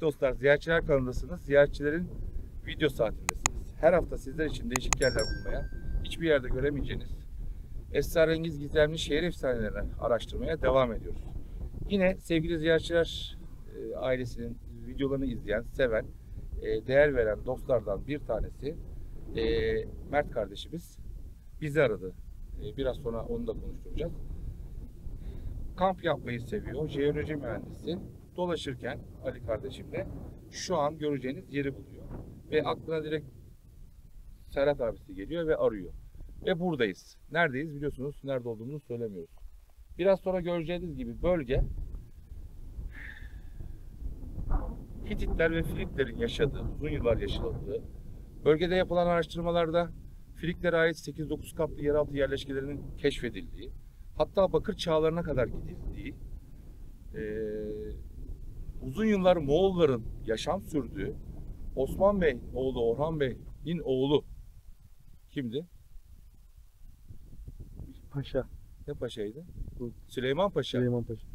Evet dostlar, Ziyaretçiler kanalındasınız. Ziyaretçilerin video saatindesiniz. Her hafta sizler için değişik yerler bulmaya, hiçbir yerde göremeyeceğiniz esrarengiz gizemli şehir efsanelerini araştırmaya devam ediyoruz. Yine sevgili ziyaretçiler ailesinin videolarını izleyen, seven, değer veren dostlardan bir tanesi Mert kardeşimiz bizi aradı. Biraz sonra onu da konuşturacağız. Kamp yapmayı seviyor, jeoloji mühendisi. Dolaşırken Ali kardeşimle şu an göreceğiniz yeri buluyor. Ve aklına direkt Serhat abisi geliyor ve arıyor. Ve buradayız. Neredeyiz biliyorsunuz. Nerede olduğumuzu söylemiyoruz. Biraz sonra göreceğiniz gibi bölge Hititler ve Filiklerin yaşadığı, uzun yıllar yaşadığı, bölgede yapılan araştırmalarda Filiklere ait 8-9 katlı yeraltı yerleşkelerinin keşfedildiği, hatta bakır çağlarına kadar gidildiği, uzun yıllar Moğolların yaşam sürdüğü, Osman Bey oğlu Orhan Bey'in oğlu kimdi? Paşa. Ne paşaydı? Bu. Süleyman Paşa. Süleyman Paşa.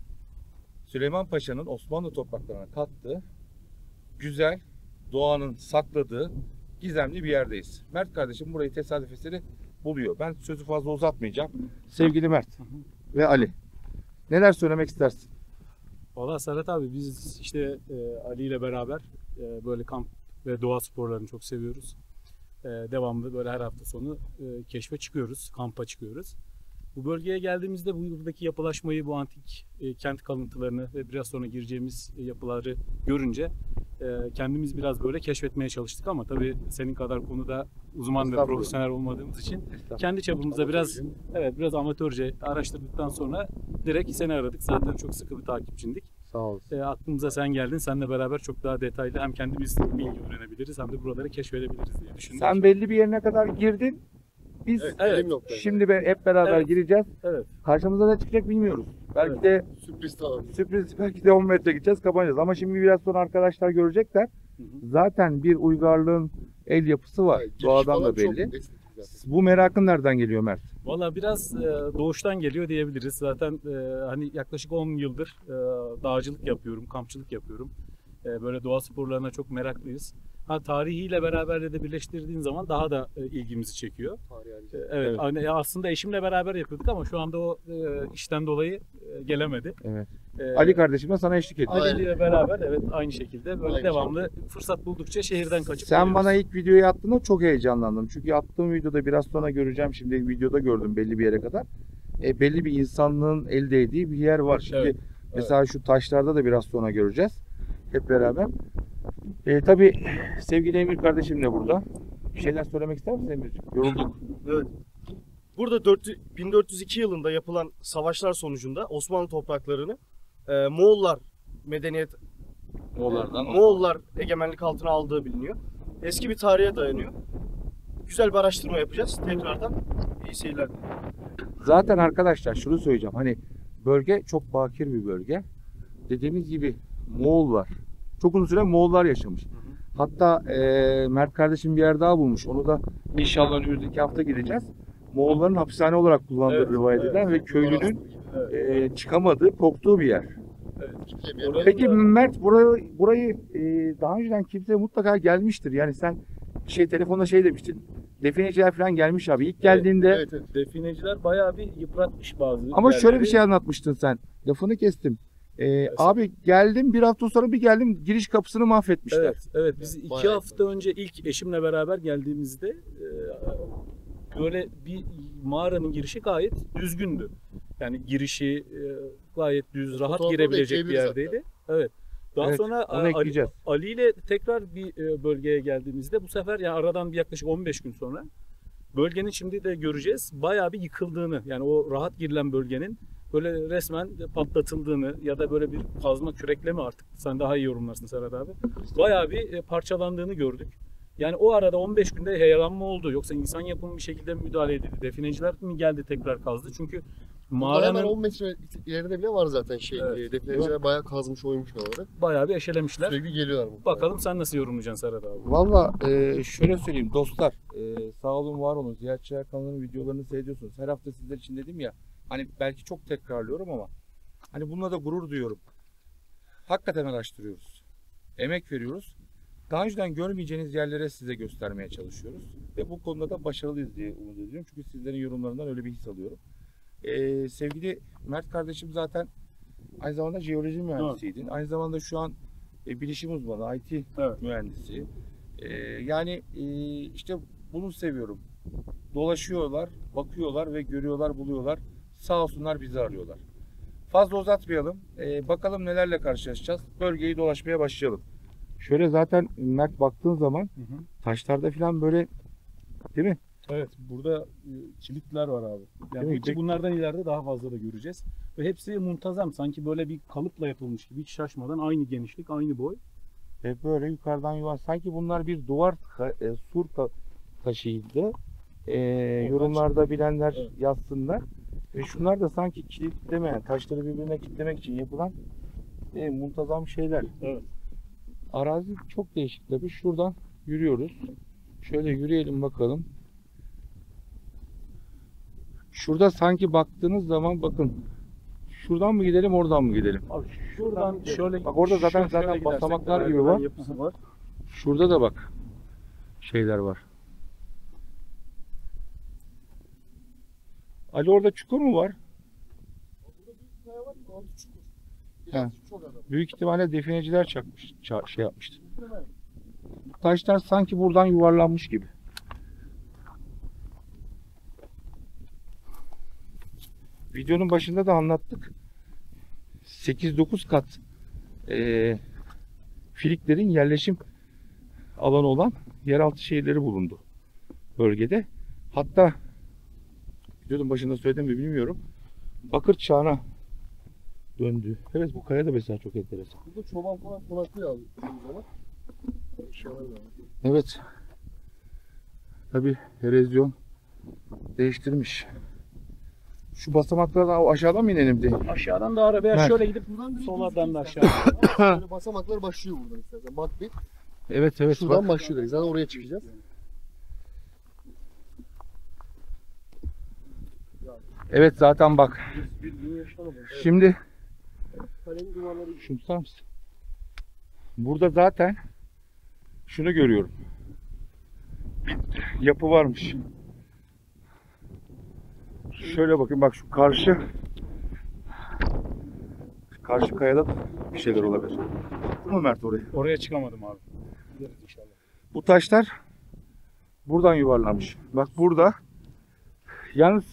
Süleyman Paşa'nın Osmanlı topraklarına kattığı, güzel, doğanın sakladığı gizemli bir yerdeyiz. Mert kardeşim burayı tesadüf eseri buluyor. Ben sözü fazla uzatmayacağım. Sevgili Mert ve Ali, neler söylemek istersin? Valla Serhat abi biz işte Ali ile beraber böyle kamp ve doğa sporlarını çok seviyoruz. Devamlı böyle her hafta sonu keşfe çıkıyoruz, kampa çıkıyoruz. Bu bölgeye geldiğimizde buradaki yapılaşmayı, bu antik kent kalıntılarını ve biraz sonra gireceğimiz yapıları görünce kendimiz biraz böyle keşfetmeye çalıştık ama tabii senin kadar konuda uzman ve profesyonel olmadığımız için kendi çapımızda biraz amatörce araştırdıktan sonra direkt seni aradık. Zaten çok sıkı bir takipçindik. Sağ olasın. Aklımıza sen geldin. Seninle beraber çok daha detaylı hem kendimiz bilgi öğrenebiliriz hem de buraları keşfedebiliriz diye düşündük. Sen belli bir yerine kadar girdin. Biz şimdi hep beraber gireceğiz. Evet. Karşımıza ne çıkacak bilmiyoruz. Belki de sürpriz, belki de 10 metre gideceğiz, kapanacağız. Ama şimdi biraz sonra arkadaşlar görecekler. Zaten bir uygarlığın el yapısı var. Doğadan da belli. Bu merakın nereden geliyor Mert? Valla biraz doğuştan geliyor diyebiliriz. Zaten hani yaklaşık 10 yıldır dağcılık yapıyorum, kampçılık yapıyorum. Böyle doğa sporlarına çok meraklıyız. Tarihiyle beraber de birleştirdiğin zaman daha da ilgimizi çekiyor. Evet. Hani aslında eşimle beraber yapıyorduk ama şu anda o işten dolayı gelemedi. Evet. Ali kardeşim de sana eşlik ediyor. Ali ile beraber aynı şekilde böyle devamlı fırsat buldukça şehirden kaçıp Sen geliyoruz. bana ilk videoyu attığında çok heyecanlandım. Çünkü attığım videoda biraz sonra göreceğim. Şimdi videoda gördüm belli bir yere kadar. Belli bir insanlığın el değdiği bir yer var. Şimdi mesela şu taşlarda da biraz sonra göreceğiz. Hep beraber. Tabii sevgili Emir kardeşim de burada. Bir şeyler söylemek ister misin Emir'ciğim? Yorulduk. Evet. Burada 1402 yılında yapılan savaşlar sonucunda Osmanlı topraklarını Moğollar Moğollar egemenlik altına aldığı biliniyor. Eski bir tarihe dayanıyor. Güzel bir araştırma yapacağız. Tekrardan iyi seyirler. Zaten arkadaşlar şunu söyleyeceğim. Hani bölge çok bakir bir bölge. Dediğimiz gibi Moğollar. Çok uzun süre Moğollar yaşamış. Hatta Mert kardeşim bir yer daha bulmuş. Onu da inşallah önümüzdeki hafta gideceğiz. Moğolların hapishane olarak kullandığı rivayet edilen ve köylünün çıkamadığı, korktuğu bir yer. Peki Mert burayı daha önceden kimse mutlaka gelmiştir. Yani sen telefonda demiştin. Defineciler falan gelmiş abi. İlk geldiğinde defineciler bayağı bir yıpratmış bazı ama yerleri. şöyle bir şey anlatmıştın sen. Lafını kestim. Abi geldim bir hafta sonra bir geldim giriş kapısını mahvetmişler. Evet biz 2 hafta önce ilk eşimle beraber geldiğimizde böyle bir mağaranın girişi gayet düzgündü. Yani girişi gayet düz, rahat girebilecek bir yerdeydi. Evet. Daha sonra Ali ile tekrar bir bölgeye geldiğimizde bu sefer yani aradan bir yaklaşık 15 gün sonra bölgenin şimdi de göreceğiz bayağı bir yıkıldığını, yani o rahat girilen bölgenin böyle resmen patlatıldığını ya da böyle bir kazma kürekle mi artık sen daha iyi yorumlarsın Serhat abi. Bayağı bir parçalandığını gördük. Yani o arada 15 günde heyelanma oldu. Yoksa insan yapımı bir şekilde müdahale edildi. Defineciler mi geldi tekrar kazdı? Çünkü mağaranın... Hemen 10 metre ileride bile var zaten defineciler bayağı kazmış oymuş oraları. Bayağı bir eşelemişler. Sürekli geliyorlar. Bakalım sen nasıl yorumlayacaksın Serhat abi? Valla şöyle söyleyeyim dostlar. Sağ olun var olun. Ziyaretçiler kanalının videolarını seyrediyorsunuz. Her hafta sizler için dedim ya. Hani belki çok tekrarlıyorum ama hani bununla da gurur duyuyorum. Hakikaten araştırıyoruz. emek veriyoruz. Daha önceden görmeyeceğiniz yerlere size göstermeye çalışıyoruz. Ve bu konuda da başarılıyız diye umut ediyorum. Çünkü sizlerin yorumlarından öyle bir his alıyorum. Sevgili Mert kardeşim zaten aynı zamanda jeoloji mühendisiydi. Aynı zamanda şu an bilişim uzmanı, IT Evet. mühendisi. Yani işte bunu seviyorum. Dolaşıyorlar, bakıyorlar ve görüyorlar, buluyorlar. Sağ olsunlar bizi arıyorlar. Fazla uzatmayalım. Bakalım nelerle karşılaşacağız. Bölgeyi dolaşmaya başlayalım. Şöyle zaten Mert baktığın zaman taşlarda falan böyle, değil mi? Evet, burada kilitler var abi. Yani Değil mi? ki bunlardan ileride daha fazla da göreceğiz. Ve hepsi muntazam. Sanki böyle bir kalıpla yapılmış gibi hiç şaşmadan aynı genişlik, aynı boy. Ve böyle yukarıdan yuvar. Sanki bunlar bir duvar sur taşıydı. Yorumlarda bilenler Evet. yazsınlar. Ve şunlar da sanki kilitleme, taşları birbirine kilitlemek için yapılan muntazam şeyler. Evet. Arazi çok değişik tabii. Şuradan yürüyoruz. Şöyle yürüyelim bakalım. Şurada sanki baktığınız zaman bakın. Şuradan mı gidelim, oradan mı gidelim? Abi şuradan şöyle Bak orada zaten gidersek basamaklar de gibi var. yapısı var. Şurada da bak şeyler var. Ali orada çukur mu var? He. Büyük ihtimalle defineciler çakmış, şey yapmıştı. Taşlar sanki buradan yuvarlanmış gibi. Videonun başında da anlattık. 8-9 kat filiklerin yerleşim alanı olan yeraltı şehirleri bulundu bölgede. Hatta videonun başında söyledim mi bilmiyorum. Bakır çağına döndü. Evet, bu kaya da mesela çok enteresan. Burada çoban falan konaklıyor abi. O zaman. Eşyalar var. Evet. Tabi erozyon değiştirmiş. Şu basamaklardan o aşağıdan mı inelim diye. Aşağıdan da ara veya Mert. şöyle gidip Buradan sollardan da aşağı. Böyle basamaklar başlıyor buradan istersen. Bak bir. Evet evet. Şuradan Bak. başlıyor direkt. Zaten oraya çıkacağız. Evet zaten bak. Şimdi Kalenin duvarları şunu tutar mısın? Burada zaten şunu görüyorum. Bir yapı varmış. Şöyle bakın, bak şu karşı kayada da bir şeyler olabilir. Değil mi Mert oraya? Oraya çıkamadım abi. Gideriz inşallah. Bu taşlar buradan yuvarlanmış. Bak burada. Yalnız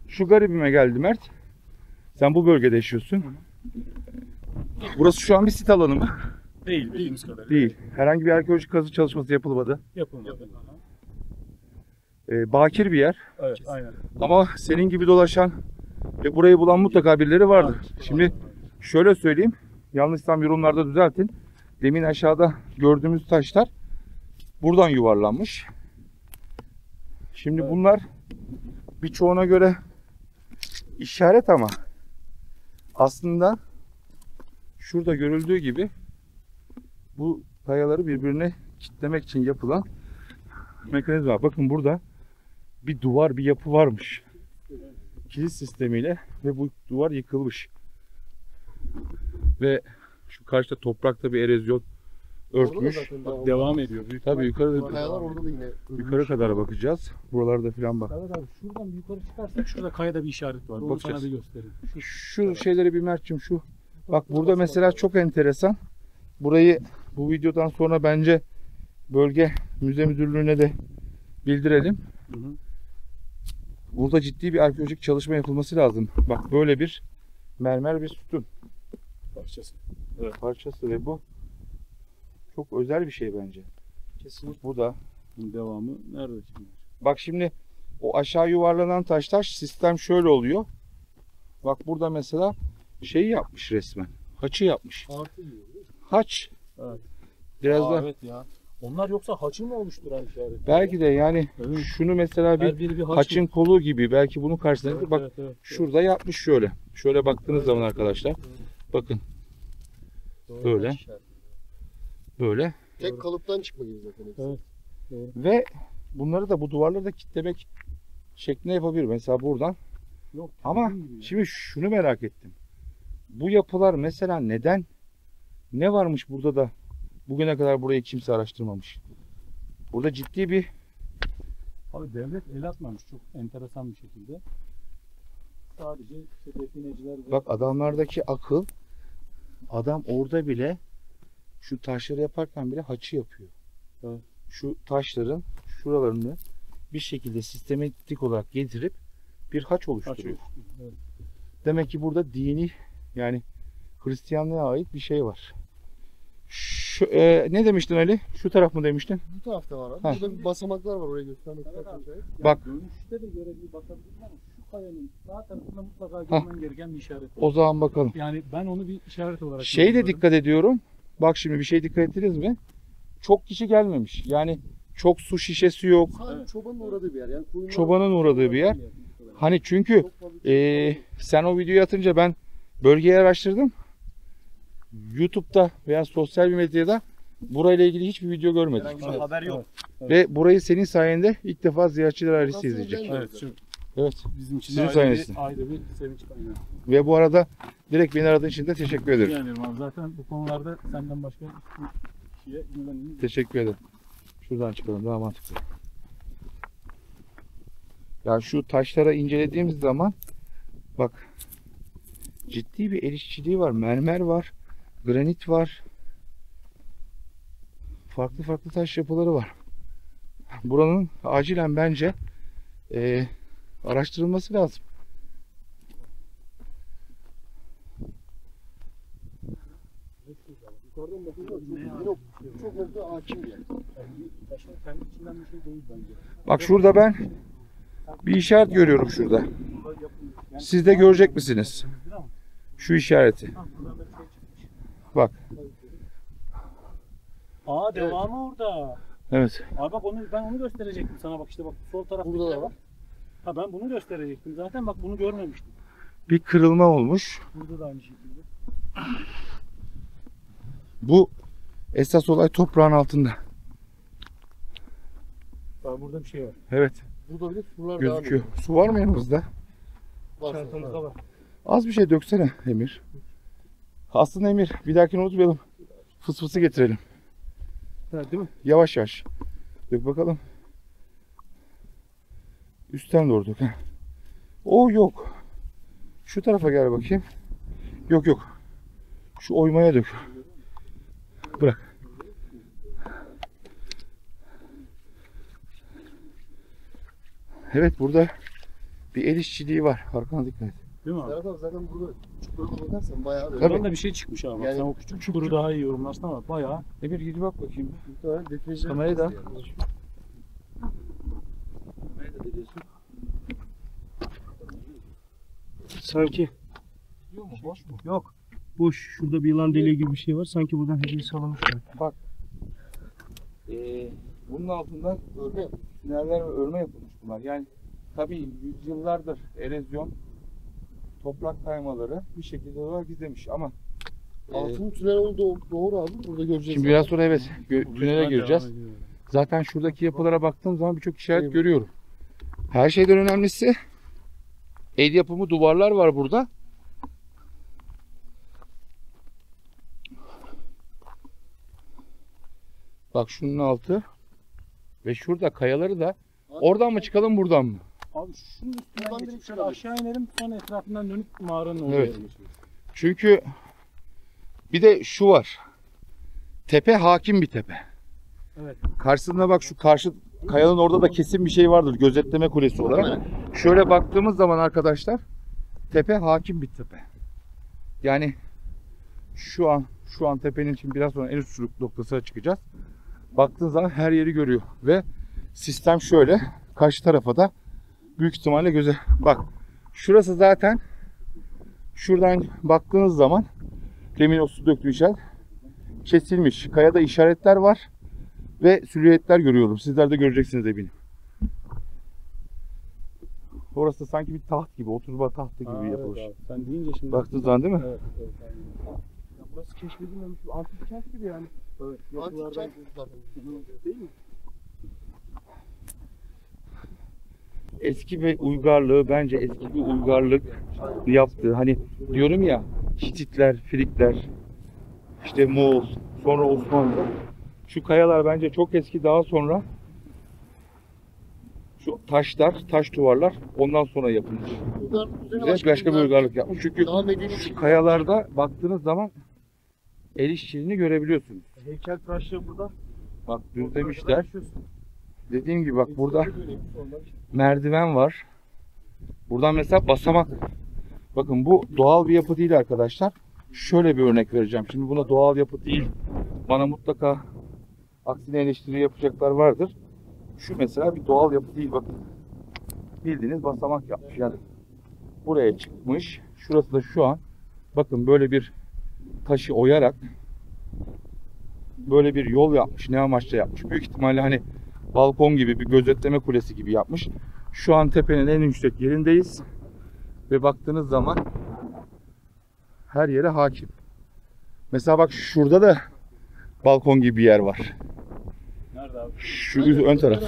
şu garibime geldi Mert. Sen bu bölgede yaşıyorsun. Burası şu an bir sit alanı mı? Değil bildiğimiz kadarıyla. Değil. Herhangi bir arkeolojik kazı çalışması yapılmadı. Yapılmadı. Bakir bir yer. Evet aynen. Ama senin gibi dolaşan ve burayı bulan mutlaka birileri vardır. Şimdi şöyle söyleyeyim. Yanlışsam yorumlarda düzeltin. Demin aşağıda gördüğümüz taşlar buradan yuvarlanmış. Şimdi bunlar birçoğuna göre işaret ama aslında şurada görüldüğü gibi bu kayaları birbirine kilitlemek için yapılan mekanizma. Bakın burada bir duvar, bir yapı varmış. Kilit sistemiyle ve bu duvar yıkılmış. Ve şu karşıda toprakta bir erozyon örtmüş. Devam ediyor. Büyük Tabii yukarı Kayalar orada da yine. yukarı kadar bakacağız. Buralarda falan bak. Evet abi şuradan bir yukarı çıkarsak şurada kayada bir işaret var. Onu Bakacağız. sana bir göstereyim. Şu şeyleri bir Mert'cim şu. Bak burada mesela çok enteresan. Burayı bu videodan sonra bence bölge müze müdürlüğüne de bildirelim. Hı hı. Burada ciddi bir arkeolojik çalışma yapılması lazım. Bak böyle bir mermer bir sütun Parçası. parçası ve bu çok özel bir şey bence. Kesinlikle. Bu da. Bunun devamı nerede şimdi? Bak şimdi o aşağı yuvarlanan taşlar sistem şöyle oluyor. Bak burada mesela şey yapmış resmen. Haçı yapmış. Artı gibi. Haç. Evet. Biraz da Evet ya. Onlar yoksa haçı mı oluşturan işaret? belki de yani Evet. şunu mesela bir Her biri bir haç haçın mı? kolu gibi belki bunun karşısında Evet, bak evet, evet. şurada yapmış şöyle. Şöyle baktığınız zaman arkadaşlar bakın Doğru, Böyle. işaret. böyle Tek kalıptan çıkma gibi zaten. hepsi. Evet. ve bunları da bu duvarları da kilitlemek şeklinde yapabilir. Mesela buradan. Yok. Ama dediğim gibi ya. şimdi şunu merak ettim. Bu yapılar mesela neden, ne varmış burada da Bugüne kadar burayı kimse araştırmamış. Burada ciddi bir Abi devlet el atmamış çok enteresan bir şekilde. Sadece işte defineciler ve bak adamlardaki akıl, adam orada bile şu taşları yaparken bile haçı yapıyor. Evet. Şu taşların şuralarını bir şekilde sistematik olarak getirip bir haç oluşturuyor. açıyor. Evet. Demek ki burada dini, yani Hristiyanlığa ait bir şey var. Şu, ne demiştin Ali? Şu taraf mı demiştin? Bu tarafta var abi. Ha. Burada bir basamaklar var, oraya göstermek Evet istersen abi. şöyle. Bak. Dönüşte de görevi bakabilirsin ama şu kayanın sağ tarafında mutlaka görmen gereken bir işaret var. O zaman bakalım. Yani ben onu bir işaret olarak Şey de görüyorum. dikkat ediyorum. Bak şimdi bir şey dikkat ettiniz mi? Çok kişi gelmemiş. Yani çok su şişesi yok. Sadece Evet. çobanın uğradığı bir yer. Yani koyunlar- Çobanın uğradığı bir yer. Hani çünkü Çok fazla sen o videoyu atınca ben bölgeyi araştırdım. YouTube'da veya sosyal medyada burayla ilgili hiçbir video görmedim. Herhangi bir Evet, haber yok. Ve burayı senin sayende ilk defa ziyaretçiler ailesi Aslında izleyecek. güzel. Evet, şu Evet. bizim için Sizin de sayenizde. ayrı bir sevinç kaynağı. Ve bu arada direkt beni aradığın için de teşekkür ederim. Rica ederim abi. Zaten bu konularda senden başka hiçbir kişiye güvenimiz yok. Teşekkür ederim. Şuradan çıkalım, daha mantıklı. Ya şu taşlara incelediğimiz zaman bak ciddi bir el işçiliği var. Mermer var, granit var. Farklı farklı taş yapıları var. Buranın acilen bence araştırılması lazım. Yukarıdan bakınca çok nokta hakim bir yer. Taşın kendi içinden bir şey değil bence. Bak şurada ben bir işaret görüyorum şurada. Yani Siz de görecek misiniz? Şu işareti. Ha, buradan da bir şey çıkmış. Bak. Aa devamı orada. Evet. Abi bak ben onu gösterecektim sana bak işte bak sol tarafta. Burada da var. Ha ben bunu gösterecektim zaten bak bunu görmemiştim. Bir kırılma olmuş. Burada da aynı şekilde. Bu esas olay toprağın altında. Bak burada bir şey var. Evet. Burada bile surlar devam Gözüküyor. ediyor. Su var mı yanımızda? Var. Çantamızda var. Az bir şey döksene Emir. Aslında Emir bir dahakine unutmayalım. Fısfısı getirelim. Ha, değil mi? Yavaş yavaş. Dök bakalım. Üstten doğru dök. Ha. O yok. Şu tarafa gel bakayım. Yok yok. Şu oymaya dök. Bırak. Evet burada bir el işçiliği var. Arkana dikkat et. Değil mi abi? Serhat abi zaten burada çukuruna bakarsan bayağı Tabii. Buradan da bir şey çıkmış abi. Yani Sen o küçük çukuru daha iyi yorumlarsın ama bayağı. Emir gidi bak bakayım. muhtemelen defineciler. Kamerayı da. Sanki yok. Boş. Şurada bir yılan deliği gibi bir şey var. Sanki buradan hediye salamış gibi. Bunun altında tüneller ve örme yapılmış bunlar. Yani tabii yüzyıllardır erozyon, toprak kaymaları bir şekilde olarak gizlemiş ama Altın tünel oldu doğru abi. Burada göreceğiz. şimdi biraz sonra evet tünele gireceğiz. Zaten şuradaki yapılara baktığım zaman birçok işaret Evet. görüyorum. Her şeyden önemlisi el yapımı duvarlar var burada. Bak şunun altı ve şurada kayaları da oradan mı çıkalım buradan mı? Abi şunun üstünden Buradan geçip direkt şöyle çıkalım. aşağı inelim sonra etrafından dönüp mağaranın oraya Evet. geçelim. Çünkü bir de şu var. Tepe hakim bir tepe. Evet. Karşısında bak şu karşı kayanın orada da kesin bir şey vardır gözetleme kulesi olarak. Şöyle baktığımız zaman arkadaşlar tepe hakim bir tepe. Yani şu an tepenin için biraz sonra en üst noktasına çıkacağız. Baktığın zaman her yeri görüyor ve sistem şöyle karşı tarafa da büyük ihtimalle göze bak. Şurası zaten şuradan baktığınız zaman demin o su döktüğü işaret kesilmiş. Kayada işaretler var ve silüetler görüyorum. Sizler de göreceksiniz eminim. Orası sanki bir taht gibi, oturma tahtı gibi yapılmış. Evet abi. Sen deyince şimdi. Baktığın zaman değil mi? Evet. Aynen. Ya burası keşfedilmemiş bir antik kent gibi yani. Evet. Antik Yapılardan kent zaten. Değil mi? Eski bir uygarlığı bence eski bir uygarlık yaptı. Hani diyorum ya Hititler, Frikler, işte Moğol, sonra Osmanlı. Şu kayalar bence çok eski, daha sonra şu taşlar, taş duvarlar ondan sonra yapılmış. Ve başka bir uygarlık yapmış. Çünkü şu kayalarda baktığınız zaman el işçiliğini görebiliyorsunuz. Heykeltıraşlığı burada. Bak düzlemişler. Dediğim gibi bak burada merdiven var. Buradan mesela basamak. Bakın bu doğal bir yapı değil arkadaşlar. Şöyle bir örnek vereceğim. Şimdi buna doğal yapı değil. Bana mutlaka aksine eleştiri yapacaklar vardır. Şu mesela bir doğal yapı değil, bakın. Bildiğiniz basamak yapmış yani. Buraya çıkmış. Şurası da şu an. Bakın böyle bir taşı oyarak böyle bir yol yapmış. Ne amaçla yapmış? Büyük ihtimalle hani balkon gibi, bir gözetleme kulesi gibi yapmış. Şu an tepenin en yüksek yerindeyiz. Ve baktığınız zaman her yere hakim. Mesela bak şurada da balkon gibi bir yer var. Nerede abi? Şu ön taraf.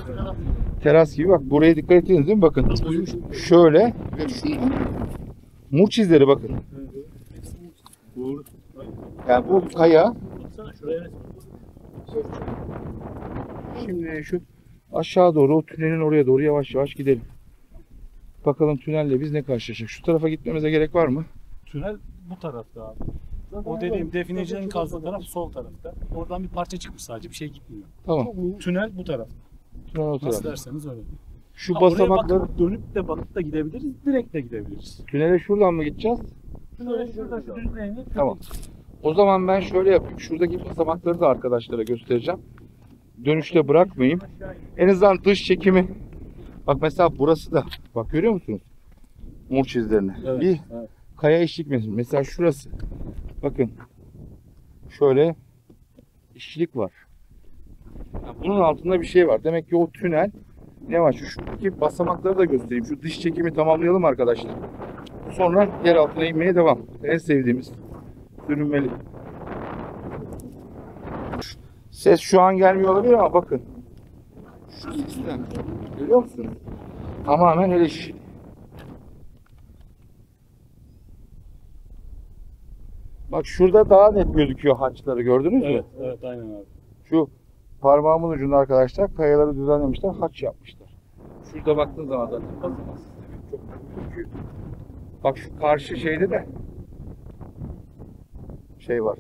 Teras gibi, bak buraya dikkat ettiniz değil mi? Bakın. Şöyle. Murç izleri bakın. Doğru. Yani bu kaya. Baksana şuraya. Şimdi şu aşağı doğru, o tünelin oraya doğru yavaş yavaş gidelim. Bakalım tünelle biz ne karşılaşacak. Şu tarafa gitmemize gerek var mı? Tünel bu tarafta abi. O dediğim definecilerin kazdığı taraf sol tarafta. Oradan bir parça çıkmış sadece, bir şey gitmiyor. Tamam. Tünel bu taraf. Tünel o Nasıl taraf. derseniz öyle. Şu Ha, oraya basamakları, bakıp dönüp de bakıp da gidebiliriz, direkt de gidebiliriz. tünele şuradan mı gideceğiz? Şurada şu düzleyeni. Tamam. O zaman ben şöyle yapayım. Şuradaki basamakları da arkadaşlara göstereceğim. Dönüşte bırakmayayım. En azından dış çekimi. Bak mesela burası da. Bak görüyor musunuz? Murç izlerini. Evet, Bir evet. kaya işçilik mesela şurası. Bakın. Şöyle işçilik var. Ya bunun altında bir şey var. Demek ki o tünel ne var? Şuradaki basamakları da göstereyim. Şu dış çekimi tamamlayalım arkadaşlar. Sonra yer altına inmeye devam. En sevdiğimiz sürünmeli. Ses şu an gelmiyor olabilir ama bakın. Şu sistem. Görüyor musunuz? Tamamen el işi. Bak şurada daha net gözüküyor haçları, gördünüz mü? Evet, evet aynen abi. Şu parmağımın ucunda arkadaşlar kayaları düzenlemişler, haç yapmışlar. Şurada baktığın zaman zaten basamak sistemi çok net gözüküyor. Bak şu karşı şeyde de şey var.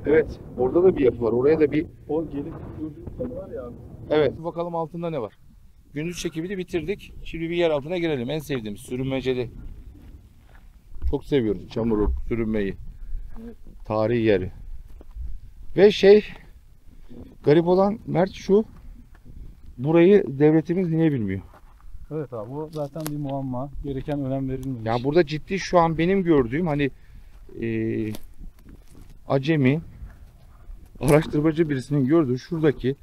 Evet, orada da bir yapı var. Oraya da bir, O gelip gördüğünüz var ya abi. evet, bakalım altında ne var. Gündüz çekimini bitirdik. Şimdi bir yer altına girelim. En sevdiğim sürünmeceli. Çok seviyorum çamuru, sürünmeyi. Tarihi yeri. Ve şey, garip olan Mert şu, burayı devletimiz niye bilmiyor? Evet abi, bu zaten bir muamma. Gereken önem verilmemiş. Yani burada ciddi şu an benim gördüğüm hani acemi, araştırmacı birisinin gördüğü şuradaki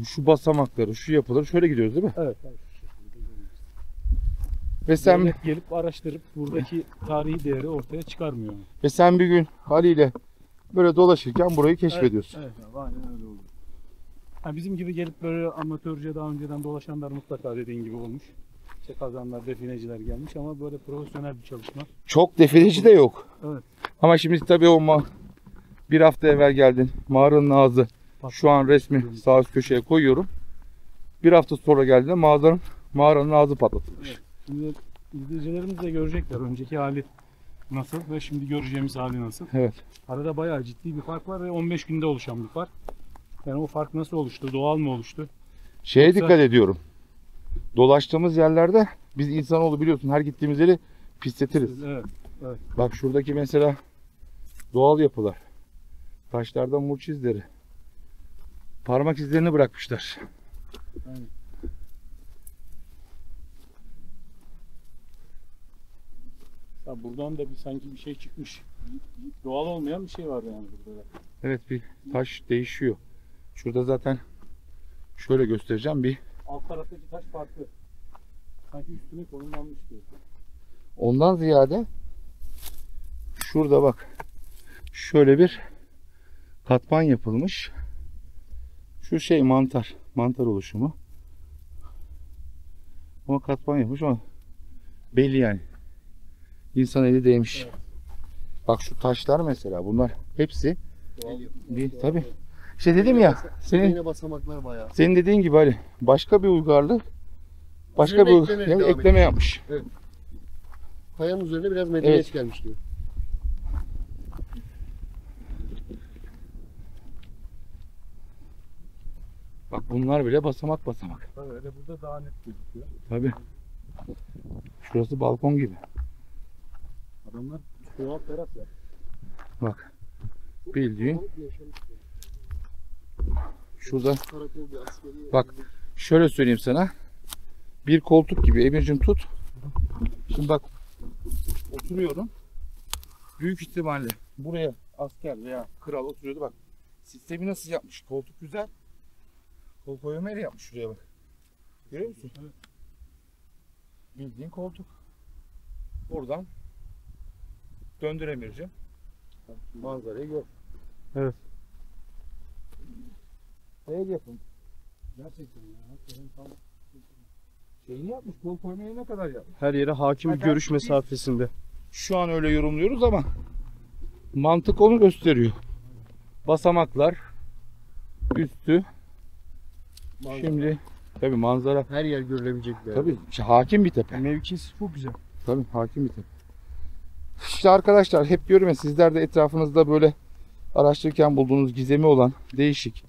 şu basamakları, şu yapıları şöyle gidiyoruz değil mi? Evet. Ve sen Devlet gelip araştırıp buradaki tarihi değeri ortaya çıkarmıyor. ve sen bir gün haliyle böyle dolaşırken burayı keşfediyorsun. Evet abi, aynen öyle oldu. Ha, bizim gibi gelip böyle amatörce daha önceden dolaşanlar mutlaka dediğin gibi olmuş. İşte kazanlar, defineciler gelmiş ama böyle profesyonel bir çalışma. Çok defineci de yok. Evet. Ama şimdi tabii bir hafta evvel geldin. Mağaranın ağzı. Şu an resmi sağ üst köşeye koyuyorum. Bir hafta sonra geldiğinde mağaranın ağzı patlatılmış. Evet. Şimdi izleyicilerimiz de görecekler önceki hali nasıl ve şimdi göreceğimiz hali nasıl. Evet. Arada bayağı ciddi bir fark var ve 15 günde oluşan bir fark. Yani o fark nasıl oluştu? Doğal mı oluştu? Şeye Yoksa- dikkat ediyorum. Dolaştığımız yerlerde biz insanoğlu biliyorsun her gittiğimiz yeri pisletiriz. Evet. Bak şuradaki mesela doğal yapılar. Taşlardan murç izleri. Parmak izlerini bırakmışlar. Aynen. Ya buradan da sanki bir şey çıkmış. Doğal olmayan bir şey var yani burada da. Evet, bir taş değişiyor. Şurada zaten şöyle göstereceğim, bir Alt taraftaki taş farklı. Sanki üstüne konumlanmış gibi. ondan ziyade şurada bak şöyle bir katman yapılmış. Şu şey mantar oluşumu. Ama katman yapmış ama belli yani. İnsan eli değmiş. Evet. Bak şu taşlar mesela, bunlar hepsi bir tabi. İşte dedim ya, Yine basamaklar bayağı. senin dediğin gibi Ali, başka bir uygarlık, başka Üzerine bir ekleme devam ekleme yapmış. Kayanın üzerine biraz medeniyet Evet. gelmiş gibi. Bak bunlar bile basamak basamak. Öyle burada daha net gözüküyor. Tabi. Şurası balkon gibi. Adamlar doğal teras ya. Bak. Bildiğin şurada, Karakol bir askeri. bak şöyle söyleyeyim sana. Bir koltuk gibi Emir'cim tut. Şimdi bak, oturuyorum. Büyük ihtimalle buraya asker veya kral oturuyordu bak. Sistemi nasıl yapmış? Koltuk güzel. Kol koyma yeri yapmış şuraya bak. Görüyor musun? Evet. Bildiğin koltuk. Buradan döndür Emir'cim. Manzarayı gör. Evet. El yapın. Gerçekten ya. Hakikaten tam şeyini yapmış. Kol koymayı ne kadar yapmış. Her yere hakim bir Zaten görüş biz- mesafesinde. Şu an öyle yorumluyoruz ama mantık onu gösteriyor. Basamaklar, üstü. Şimdi tabii manzara, Her yer görülebilecek bir yer. tabii işte hakim bir tepe. Mevkisi çok güzel. Tabii hakim bir tepe. İşte arkadaşlar, hep diyorum ya, sizler de etrafınızda böyle araştırırken bulduğunuz gizemi olan değişik.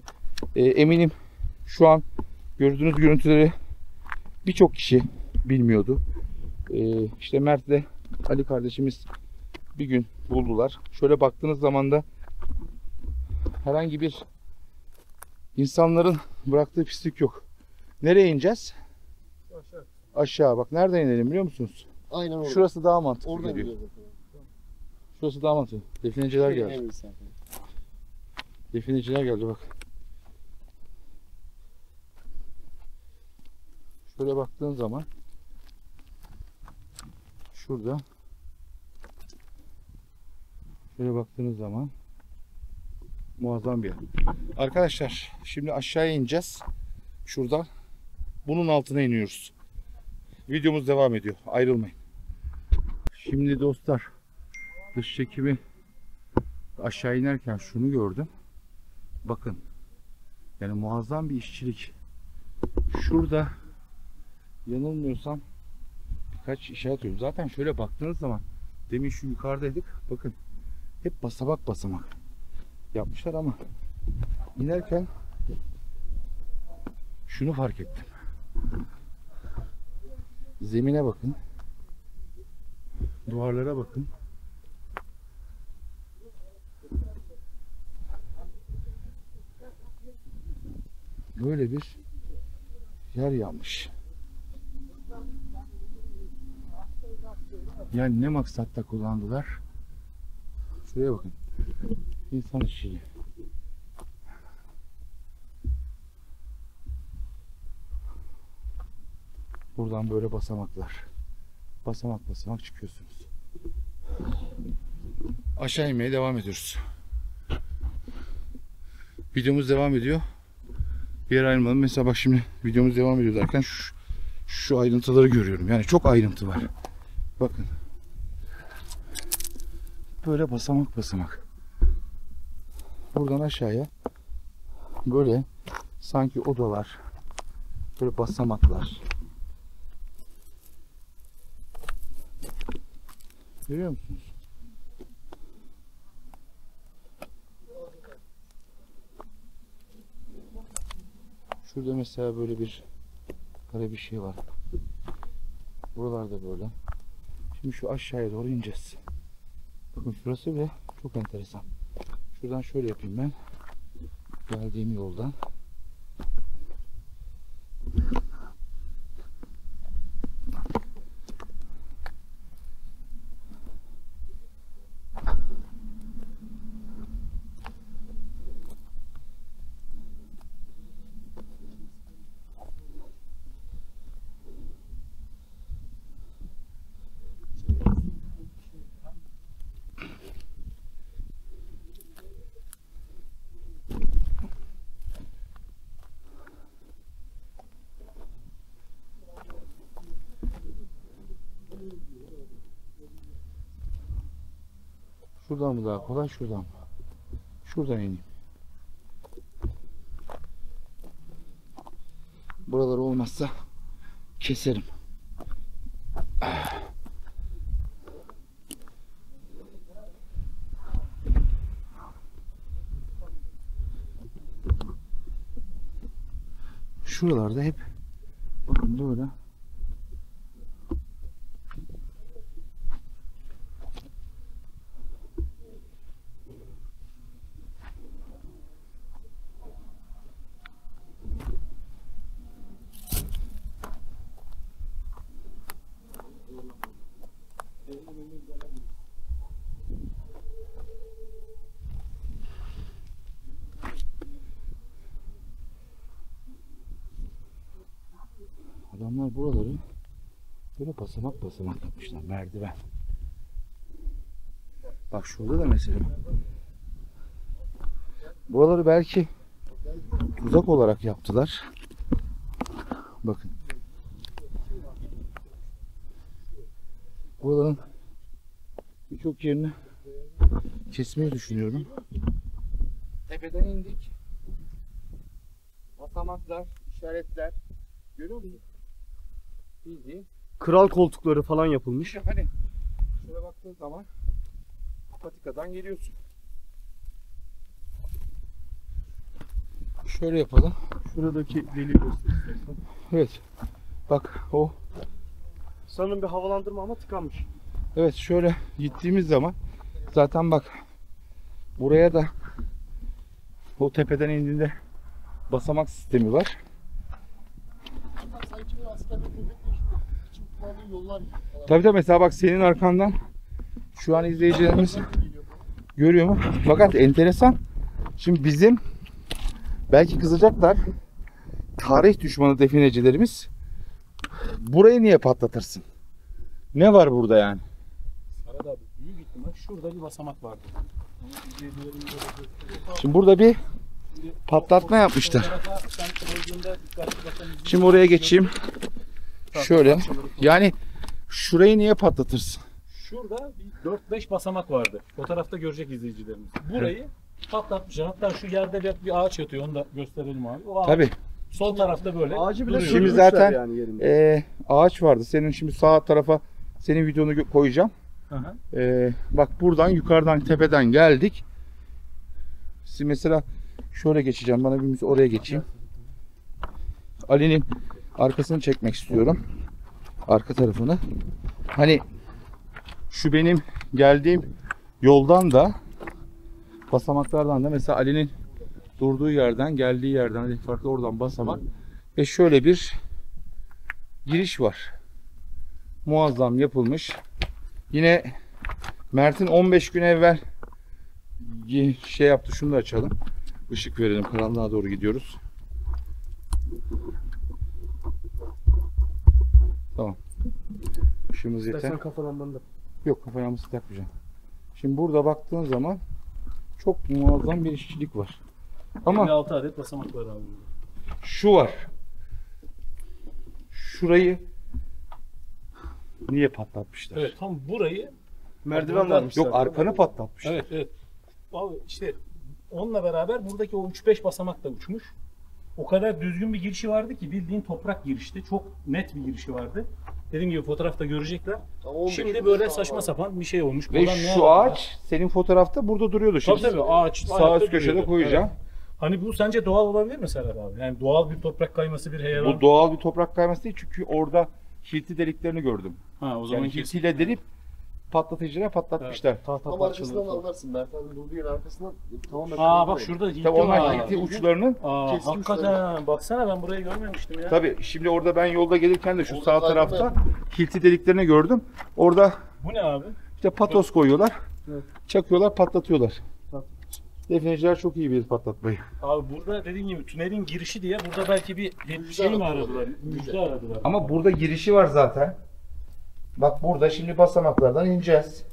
Eminim şu an gördüğünüz görüntüleri birçok kişi bilmiyordu. İşte Mert'le Ali kardeşimiz bir gün buldular. Şöyle baktığınız zaman da herhangi bir insanların bıraktığı pislik yok. Nereye ineceğiz? Aşağı. Bak nereden inelim biliyor musunuz? Aynen orada. Şurası daha mantıklı Oradan geliyor. gidiyor zaten. Şurası daha mantıklı. Defineciler geldi. En iyisi zaten. Defineciler geldi bak. Şöyle baktığın zaman şurada, şöyle baktığınız zaman muazzam bir yer. Arkadaşlar şimdi aşağıya ineceğiz. Şuradan bunun altına iniyoruz. Videomuz devam ediyor. Ayrılmayın. Şimdi dostlar, dış çekimi aşağı inerken şunu gördüm. Bakın. Yani muazzam bir işçilik. Şurada yanılmıyorsam birkaç işaret görüyorum. Zaten şöyle baktığınız zaman, demin şu yukarıdaydık. Bakın. Hep basamak basamak yapmışlar ama inerken şunu fark ettim. Zemine bakın. Duvarlara bakın. Böyle bir yer yapmış. Yani ne maksatta kullandılar? Şuraya bakın. İnsan işçiliği. Buradan böyle basamaklar. Basamak basamak çıkıyorsunuz. Aşağı inmeye devam ediyoruz. Videomuz devam ediyor. Bir yere ayrılmadım. Mesela bak şimdi videomuz devam ediyor derken şu ayrıntıları görüyorum. Yani çok ayrıntı var. Bakın. Böyle basamak basamak. Buradan aşağıya böyle sanki odalar, böyle basamaklar. Görüyor musunuz? Şurada mesela böyle bir kare bir şey var. Buralarda böyle. Şimdi şu aşağıya doğru ineceğiz. Bakın şurası bile çok enteresan. Şuradan şöyle yapayım ben. Geldiğim yoldan. Şuradan mı daha kolay, şuradan mı? Şuradan ineyim. Buralar olmazsa keserim. Şuralarda hep bakın böyle adamlar buraları böyle basamak basamak yapmışlar, merdiven. Bak şurada da mesela. Buraları belki tuzak olarak yaptılar. Bakın. Buraların birçok yerini kesmeyi düşünüyorum. Tepeden indik. Basamaklar, işaretler. Görüyor musun? Bildiğin. Kral koltukları falan yapılmış. Hani şöyle baktığın zaman patikadan geliyorsun. Şöyle yapalım. Şuradaki deliği göstereyim. Evet. Bak o. Sanırım bir havalandırma ama tıkanmış. Evet, şöyle gittiğimiz zaman zaten bak buraya da o tepeden indiğinde basamak sistemi var. Sanki bir askerde köpek yaşıyor. İçim kullandığı yollar gibi falan. Tabii de mesela bak senin arkandan şu an izleyicilerimiz görüyor mu? Fakat enteresan. Şimdi bizim belki kızacaklar. Tarih düşmanı definecilerimiz burayı niye patlatırsın? Ne var burada yani? Arada abi büyük ihtimal şurada bir basamak vardı. Şimdi burada bir patlatma yapmışlar. Şimdi oraya geçeyim. Şöyle. Yani şurayı niye patlatırsın? Şurada bir 4-5 basamak vardı. Fotoğrafta görecek izleyicilerimiz. Burayı patlatmışlar. Hatta şu yerde bir ağaç yatıyor. Onu da gösterelim abi. O ağaç Tabii. sol tarafta böyle Ağacı bile duruyor. Şimdi sürmüşler zaten yani yerinde. ağaç vardı. Senin şimdi sağ tarafa senin videonu koyacağım. Hı hı. Bak buradan yukarıdan tepeden geldik. Şimdi mesela şöyle geçeceğim. Bana bir oraya geçeyim. Ali'nin arkasını çekmek istiyorum. Arka tarafını. Hani şu benim geldiğim yoldan da basamaklardan da mesela Ali'nin durduğu yerden geldiği yerden farklı oradan basamak ve şöyle bir giriş var. Muazzam yapılmış. Yine Mert'in 15 gün evvel şey yaptı. Şunu da açalım. Işık verelim. Karanlığa doğru gidiyoruz. Tamam. Işığımız yeter. İstersen kafa lambanda. Yok, kafa lambası takmayacağım. Şimdi burada baktığın zaman çok muazzam bir işçilik var. Ama 56 adet basamak var abi. şu var. Şurayı niye patlatmışlar? Evet, tam burayı Merdiven varmış Yok, zaten. arkanı patlatmışlar. evet evet. Abi işte onunla beraber buradaki o 3-5 basamak da uçmuş. O kadar düzgün bir girişi vardı ki bildiğin toprak girişti. Çok net bir girişi vardı. Dediğim gibi fotoğrafta görecekler. Ama 15 Şimdi gün böyle daha saçma var. sapan bir şey olmuş. Ve Buradan ne şu alaka? ağaç senin fotoğrafta burada duruyordu şimdi. Tabii ağaç Sağ ayakta üst köşede duruyordu. koyacağım. Evet. Hani bu sence doğal olabilir mi Serhat abi? Yani doğal bir toprak kayması bir heyelan. Bu doğal bir toprak kayması değil çünkü orada hilti deliklerini gördüm. Ha o zaman Yani hiltiyle delip patlatıcıyla patlatmışlar. Tahta Tam parçaları arkasından falan. anlarsın. Mert abi durduğu yerin arkasından tamamen Aa bak kırmızı. şurada hilti Tabii onlar var. hilti uçlarının. Aa Keskin hakikaten baksana ben burayı görmemiştim ya. Tabii şimdi orada ben yolda gelirken de şu Orada sağ zaten tarafta hilti deliklerini gördüm. Orada Bu ne abi? işte patos koyuyorlar. Evet. Çakıyorlar, patlatıyorlar. Defineciler çok iyi bilir patlatmayı. Abi burada dediğim gibi tünelin girişi diye burada belki bir şey mi aradılar? Müjde aradılar. Ama burada girişi var zaten. Bak burada şimdi basamaklardan ineceğiz.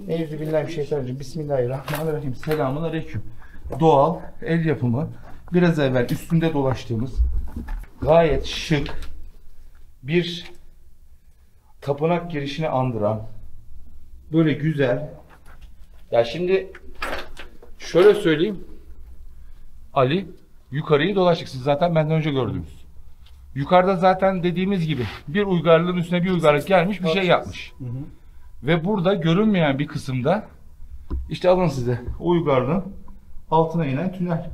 Euzubillahimineşşeytanirracim. Bismillahirrahmanirrahim. Selamun aleyküm. Doğal, el yapımı. Biraz evvel üstünde dolaştığımız gayet şık bir tapınak girişini andıran böyle güzel Ya şimdi şöyle söyleyeyim. Ali yukarıyı dolaştık. Siz zaten benden önce gördünüz. Yukarıda zaten dediğimiz gibi bir uygarlığın üstüne bir uygarlık gelmiş bir şey yapmış. Ve burada görünmeyen bir kısımda işte alın size o uygarlığın altına inen tünel.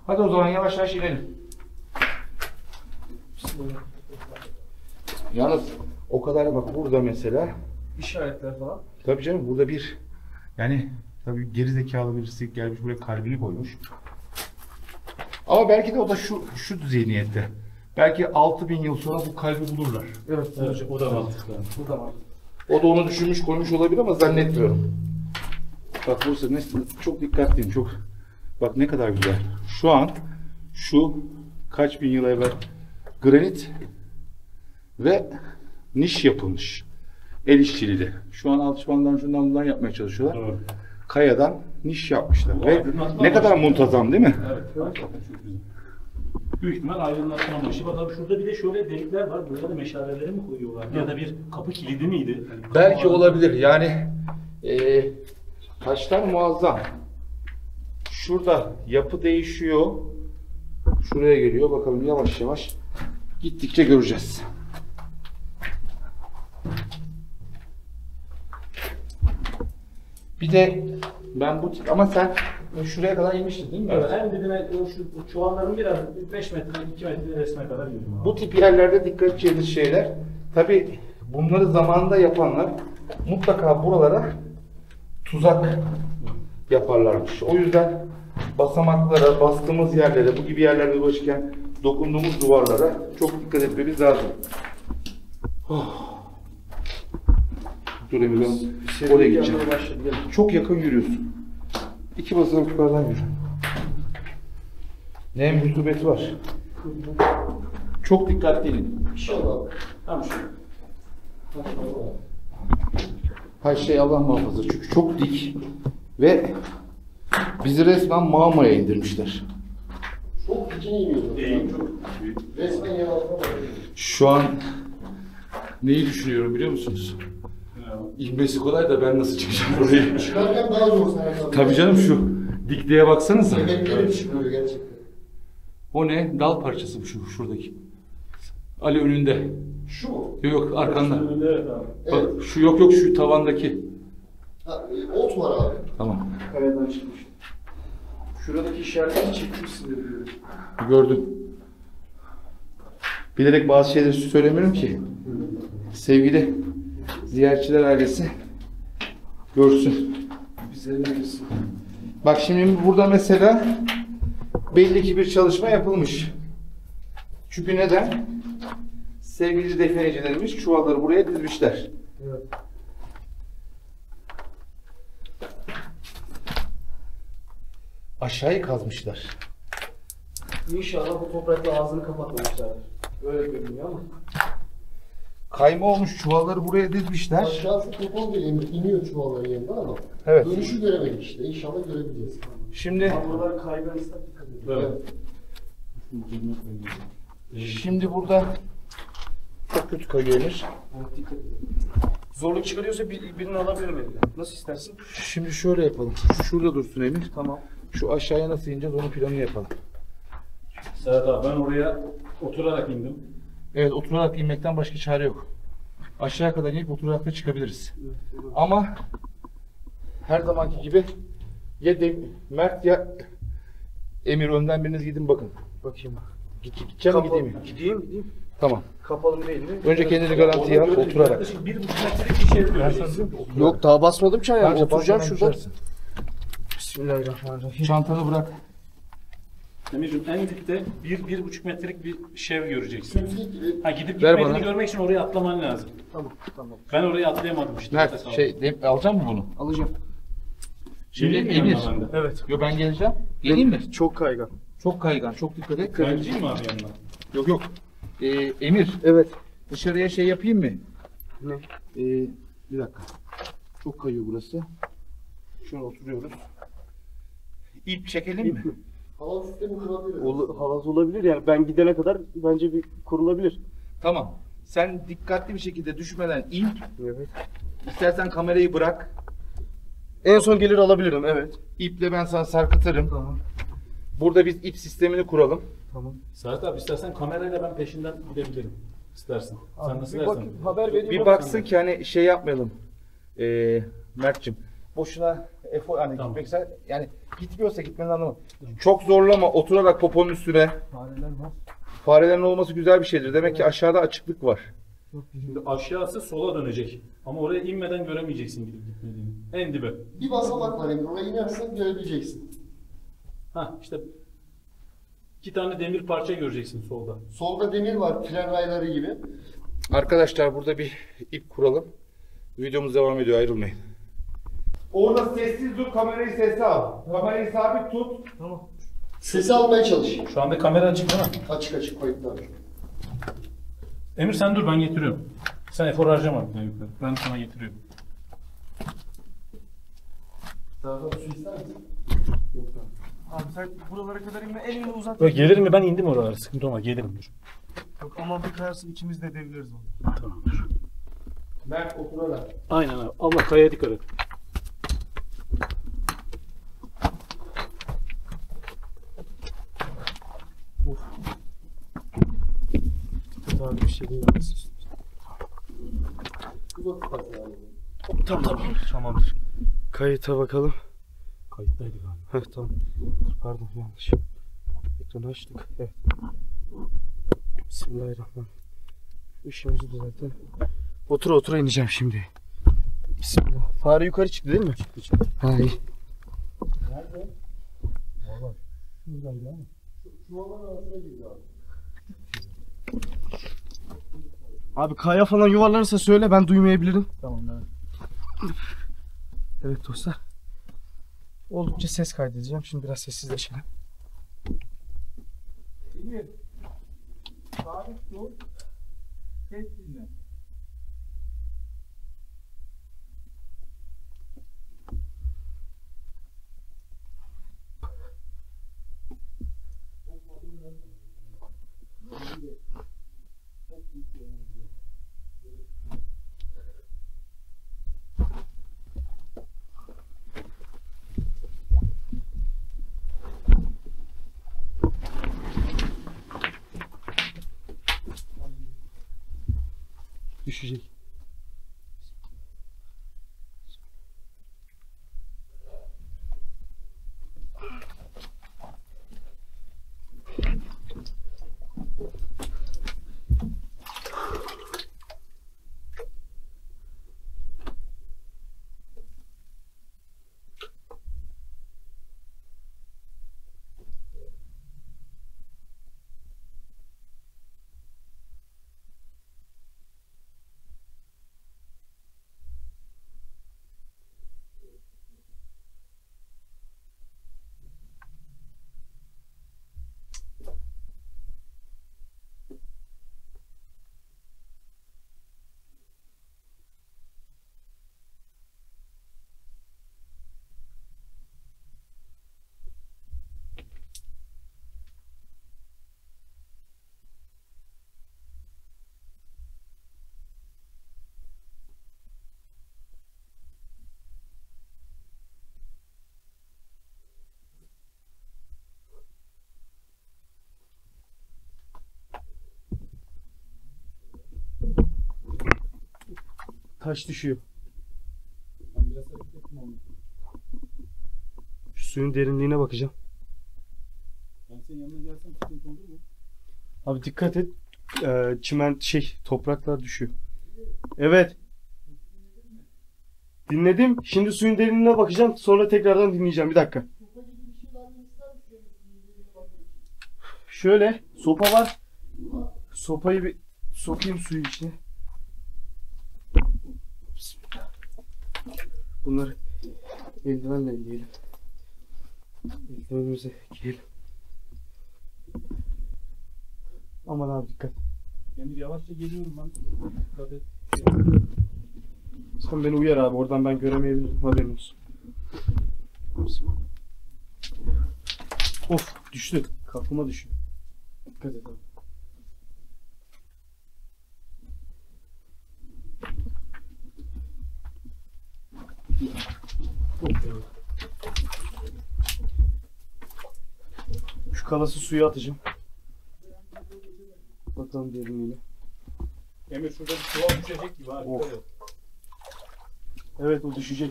Hadi o zaman yavaş yavaş inelim. Yalnız o kadar bak burada mesela İşaretler falan. tabii canım burada bir yani tabii geri zekalı birisi gelmiş buraya kalbini koymuş. Ama belki de o da şu zihniyette. Belki 6000 yıl sonra bu kalbi bulurlar. Evet, o da mantıklı. Bu da mantıklı. O da onu düşünmüş koymuş olabilir ama zannetmiyorum. Bak burası çok dikkatliyim çok. Bak ne kadar güzel. Şu an şu kaç bin yıl evvel granit ve niş yapılmış. El işçiliği. Şu an alçıpandan şundan bundan yapmaya çalışıyorlar. Doğru. Kayadan niş yapmışlar. Ve aydınlatma ne kadar amaçlı. muntazam değil mi? Evet, hakikaten çok güzel. Büyük ihtimal aydınlatma amaçlı. Bak abi şurada bir de şöyle delikler var. Burada da meşaleleri mi koyuyorlar? Ya da bir kapı kilidi miydi? Yani kapı Belki vardı. olabilir. Yani taşlar muazzam. Şurada yapı değişiyor. Şuraya geliyor. Bakalım yavaş yavaş gittikçe göreceğiz. Bir de ben bu tip ama sen şuraya kadar inmiştin değil mi? Evet, en dibine şu çuvalların biraz 5 metre, 2 metre resme kadar yürüyorum abi. Bu tip yerlerde dikkat edeceğiniz şeyler. Tabi bunları zamanında yapanlar mutlaka buralara tuzak yaparlarmış. O yüzden basamaklara, bastığımız yerlere, bu gibi yerlerde dolaşırken dokunduğumuz duvarlara çok dikkat etmemiz lazım. Oh. Dur Emir, ben oraya gideceğim. Çok yakın yürüyorsun. 2 basamak yukarıdan yürü. Nem rutubeti var. Çok dikkatli inin. İnşallah. Tamam şu. Her şey Allah muhafaza. Çünkü çok dik ve bizi resmen mağmaya indirmişler. Çok dikine iniyordu. Değil, çok büyük. Resmen yer altına bakıyor. Şu an neyi düşünüyorum biliyor musunuz? İnmesi kolay da ben nasıl çıkacağım oraya? Çıkarken daha zor sana. Tabii canım şu dikliğe baksanıza. Bebeklerim çıkıyor gerçekten. O ne? Dal parçası bu şuradaki. Ali önünde. Şu mu? Yok arkanda. Evet abi. Bak şu yok şu tavandaki. Ha, ot var abi. Tamam. Kayadan çıkmış. Şuradaki işaretini çekmişsin de diyorum. Gördüm. Bilerek bazı şeyleri söylemiyorum ki. Sevgili ziyaretçiler ailesi görsün. Bize ne bilsin. Bak şimdi burada mesela belli ki bir çalışma yapılmış. Çünkü neden? Sevgili definecilerimiz çuvalları buraya dizmişler. Evet. Aşağıyı kazmışlar. İnşallah bu toprakla ağzını kapatmamışlardır. Öyle görünüyor ama. Kayma olmuş çuvalları buraya dizmişler. Aşağısı topal geliyor, iniyor çuvalların yanında ama Evet. dönüşü göremedik işte. İnşallah görebileceğiz. Şimdi Buralar kaygan ıslak dikkat edin. Evet. şimdi burada çok kötü kayıyor Emir. Evet, dikkat edin. Zorluk çıkarıyorsa birini alabilirim elimden. Nasıl istersin? Şimdi şöyle yapalım. Şu şurada dursun Emir. Tamam. Şu aşağıya nasıl ineceğiz onun planını yapalım. Serhat abi ben oraya oturarak indim. Evet oturarak inmekten başka çare yok. Aşağıya kadar inip oturarak da çıkabiliriz. Ama her zamanki gibi ya Mert ya Emir önden biriniz gidin bakın. Bakayım. Gideceğim mi gideyim mi? Gideyim. Tamam. Kapalım değil mi? Önce kendini garantiye al oturarak. Yaklaşık 1,5 metrelik bir şey göreceğiz. Yok daha basmadım ki ayağım. Bence Oturacağım basmadan şuradan. düşersin. Bismillahirrahmanirrahim. Çantanı bırak. Emir'cim en dipte 1,5 metrelik bir şev göreceksin. Tümsek gibi. Ha gidip Ver gitmediğini bana. görmek için oraya atlaman lazım. Tamam. Ben oraya atlayamadım işte. Mert alacak mısın bunu? Alacağım. Şimdi Geleyim mi Emir. yanına ben de? Evet. Yo ben geleceğim. Geleyim mi? Çok kaygan. Çok kaygan, çok dikkat et. Ben gideyim mi abi yanına? Yok yok. Emir Evet. dışarıya şey yapayım mı? Ne? Bir dakika. Çok kayıyor burası. Şöyle oturuyoruz. İp çekelim mi? Hava sistemi kurabilir. Havası olabilir yani. Ben gidene kadar bence bir kurulabilir. Tamam. Sen dikkatli bir şekilde düşmeden in. Evet. İstersen kamerayı bırak. En son gelir alabilirim, evet. İple ben sana sarkıtırım. Tamam. Burada biz ip sistemini kuralım. Tamam. Serhat abi istersen kamerayla ben peşinden gidebilirim. İstersen. Sen nasıl Bir dersen. bakayım, haber vereyim. Bir baksın ki hani şey yapmayalım. Mert'cim. Boşuna efor hani Tamam. gitmekse yani gitmiyorsa gitmenin anlamı. Çok zorlama, oturarak poponun üstüne. Fareler var. Farelerin olması güzel bir şeydir. Demek ki aşağıda açıklık var. Şimdi aşağısı sola dönecek. Ama oraya inmeden göremeyeceksin gidip gitmediğini. En dibe. Bir basamak var Emir. Oraya inersen görebileceksin. Ha işte 2 tane demir parça göreceksin solda. Solda demir var. Tren rayları gibi. Arkadaşlar burada bir ip kuralım. Videomuz devam ediyor, ayrılmayın. Orada sessiz dur, kamerayı sessiz al. Kamerayı sabit tut. Sesi almaya çalış. Şu anda kamera açık değil mi? Açık açık kayıtlı abi. Emir sen dur ben getiriyorum. Sen efor harcama bir daha yukarı. Ben sana getiriyorum. Daha da su ister misin? Abi sen buralara kadar inme, elini uzat. Böyle gelir mi? Ben indim oralara. Sıkıntı olmaz. Gelirim dur. Yok, ama bir kayarsın ikimiz de devriliyoruz onu. Tamam. Mert oturarak. Aynen abi. Allah kayaya dikkat et. Daha bir şey değil. Tamamdır. Kayıta bakalım. Kayıttaydı galiba. Heh, tamam. Pardon, yanlış. Ekranı açtık. Evet. Bismillahirrahmanirrahim. İşimizi düzeltelim. Otura ineceğim şimdi. Bismillah. Fare yukarı çıktı değil mi? Çıktı. Ha iyi. Nerede? Valla. Şuradaydı ama. Şu alan arasına girdi abi. Abi kaya falan yuvarlanırsa söyle, ben duymayabilirim. Tamam evet. Evet dostlar. Oldukça ses kaydedeceğim. Şimdi biraz sessizleşelim. Sabit dur. Ses dinle. Düşecek. Taş düşüyor. Ben biraz hareket ettim onu. Şu suyun derinliğine bakacağım. Ben senin yanına gelsem sıkıntı olur mu? Abi dikkat et. Çimen topraklar düşüyor. Evet. Dinledim. Şimdi suyun derinliğine bakacağım. Sonra tekrardan dinleyeceğim. Bir dakika. Şöyle sopa var. Sopayı bir sokayım suyu içine. Bismillah. Bunları eldivenle elleyelim. Eldivenimize giyelim. Aman abi dikkat. Emir yavaşça geliyorum ben. Dikkat et. Sen beni uyar abi. Oradan ben göremeyebilirim. Haberin olsun. Of düştü. Kafama düşüyor. Dikkat et abi. Şu kalası suya atacağım. Bakalım derinliğine. Emir şurada bir çuval düşecek gibi abi. Of. Evet o düşecek.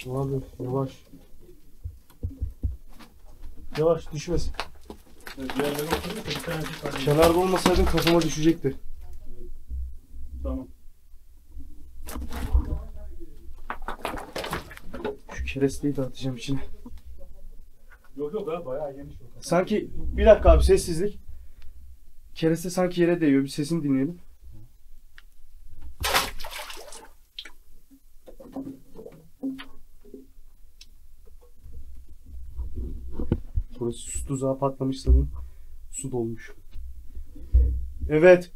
Abi yavaş. Yavaş düşmesin. Diğerleri oturuyor da bir tanesi kalıyor. Kenarda olmasaydın kafama düşecekti. Tamam. Şu keresteyi de atacağım içine. Yok yok abi bayağı geniş o. Sanki bir dakika abi sessizlik. Kereste sanki yere değiyor. Bir sesini dinleyelim. Burası su tuzağı patlamış sanırım. Su dolmuş. Evet.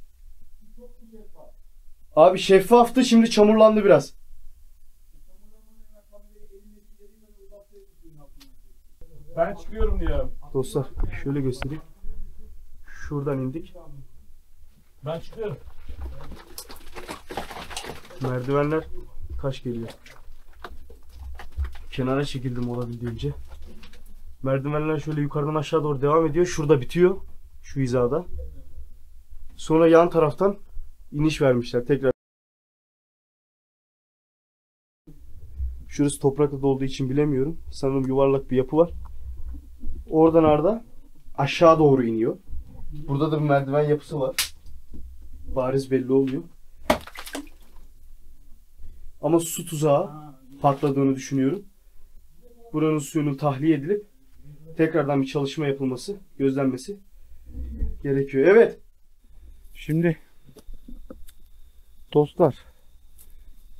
Abi şeffaftı, şimdi çamurlandı biraz. Ben çıkıyorum diyor. Dostlar şöyle göstereyim. Şuradan indik. Ben çıkıyorum. Merdivenler taş geliyor. Kenara çekildim olabildiğince. Merdivenler şöyle yukarıdan aşağı doğru devam ediyor. Şurada bitiyor. Şu hizada. Sonra yan taraftan iniş vermişler. Tekrar. Şurası toprakla olduğu için bilemiyorum. Sanırım yuvarlak bir yapı var. Oradan arda aşağı doğru iniyor. Burada da bir merdiven yapısı var. Bariz belli oluyor. Ama su tuzağı patladığını düşünüyorum. Buranın suyunun tahliye edilip tekrardan bir çalışma yapılması, gözlenmesi gerekiyor. Evet. Şimdi dostlar,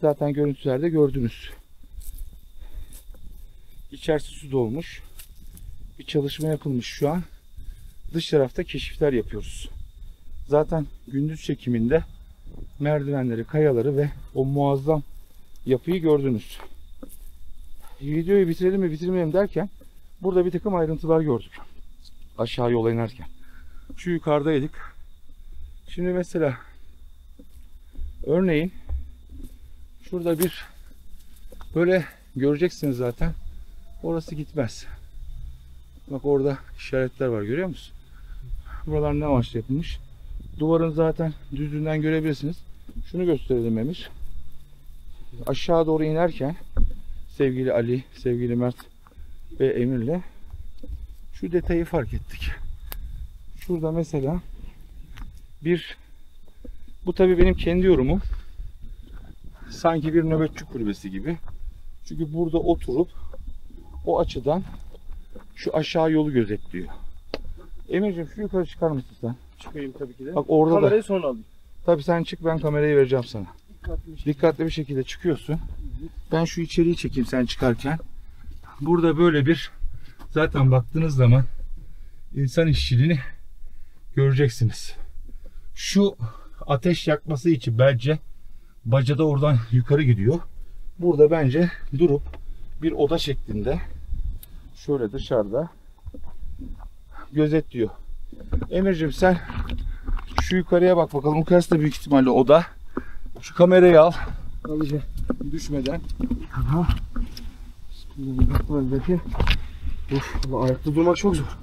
zaten görüntülerde gördünüz. İçerisi su dolmuş. Bir çalışma yapılmış şu an. Dış tarafta keşifler yapıyoruz. Zaten gündüz çekiminde merdivenleri, kayaları ve o muazzam yapıyı gördünüz. Videoyu bitirelim mi bitirmeyelim derken burada bir takım ayrıntılar gördük. Aşağı yola inerken. Şu yukarıdaydık. Şimdi mesela örneğin şurada bir böyle göreceksiniz zaten. Orası gitmez. Bak orada işaretler var, görüyor musun? Buralar ne amaçla yapılmış? Duvarın zaten düzlüğünden görebilirsiniz. Şunu gösterelim Emir. Aşağı doğru inerken sevgili Ali, sevgili Mert ve Emir'le şu detayı fark ettik. Şurada mesela bu tabii benim kendi yorumum. Sanki bir nöbetçi kulübesi gibi. Çünkü burada oturup o açıdan şu aşağı yolu gözetliyor. Emir'cim şu yukarı çıkar mısın sen? Çıkayım tabii ki de. Bak orada Kamerayı da. sonra alayım. Tabii sen çık, ben kamerayı vereceğim sana. Dikkatli bir şekilde çıkıyorsun. Ben şu içeriği çekeyim sen çıkarken. Burada böyle bir, zaten baktığınız zaman insan işçiliğini göreceksiniz. Şu ateş yakması için bence baca da oradan yukarı gidiyor. Burada bence durup bir oda şeklinde şöyle dışarıda gözetliyor. Emir'cim sen şu yukarıya bak bakalım. Yukarısı da büyük ihtimalle oda. Şu kamerayı al. Alacağım. Düşmeden. Tamam. Bismillahirrahmanirrahim. Of, ama ayakta durmak çok zor.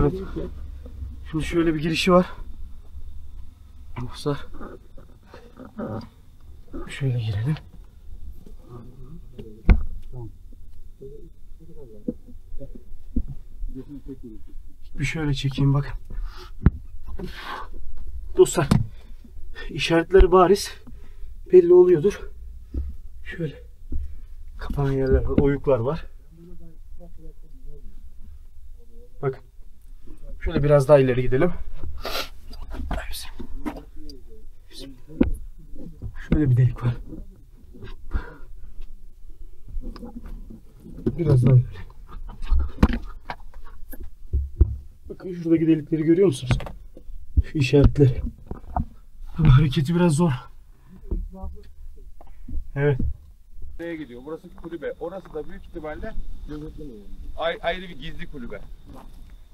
Evet. Şimdi şöyle bir girişi var. Dostlar. Şöyle girelim. Bir şöyle çekeyim bakın. Dostlar, işaretleri bariz belli oluyordur. Şöyle kapanan yerler var, oyuklar var. Bakın. Şöyle biraz daha ileri gidelim. Şöyle bir delik var. Biraz daha ileri. Bakın şuradaki delikleri görüyor musunuz? Şu işaretleri. Tabii hareketi biraz zor. Evet. Nereye gidiyor? Burası kulübe. Orası da büyük ihtimalle ayrı bir gizli kulübe.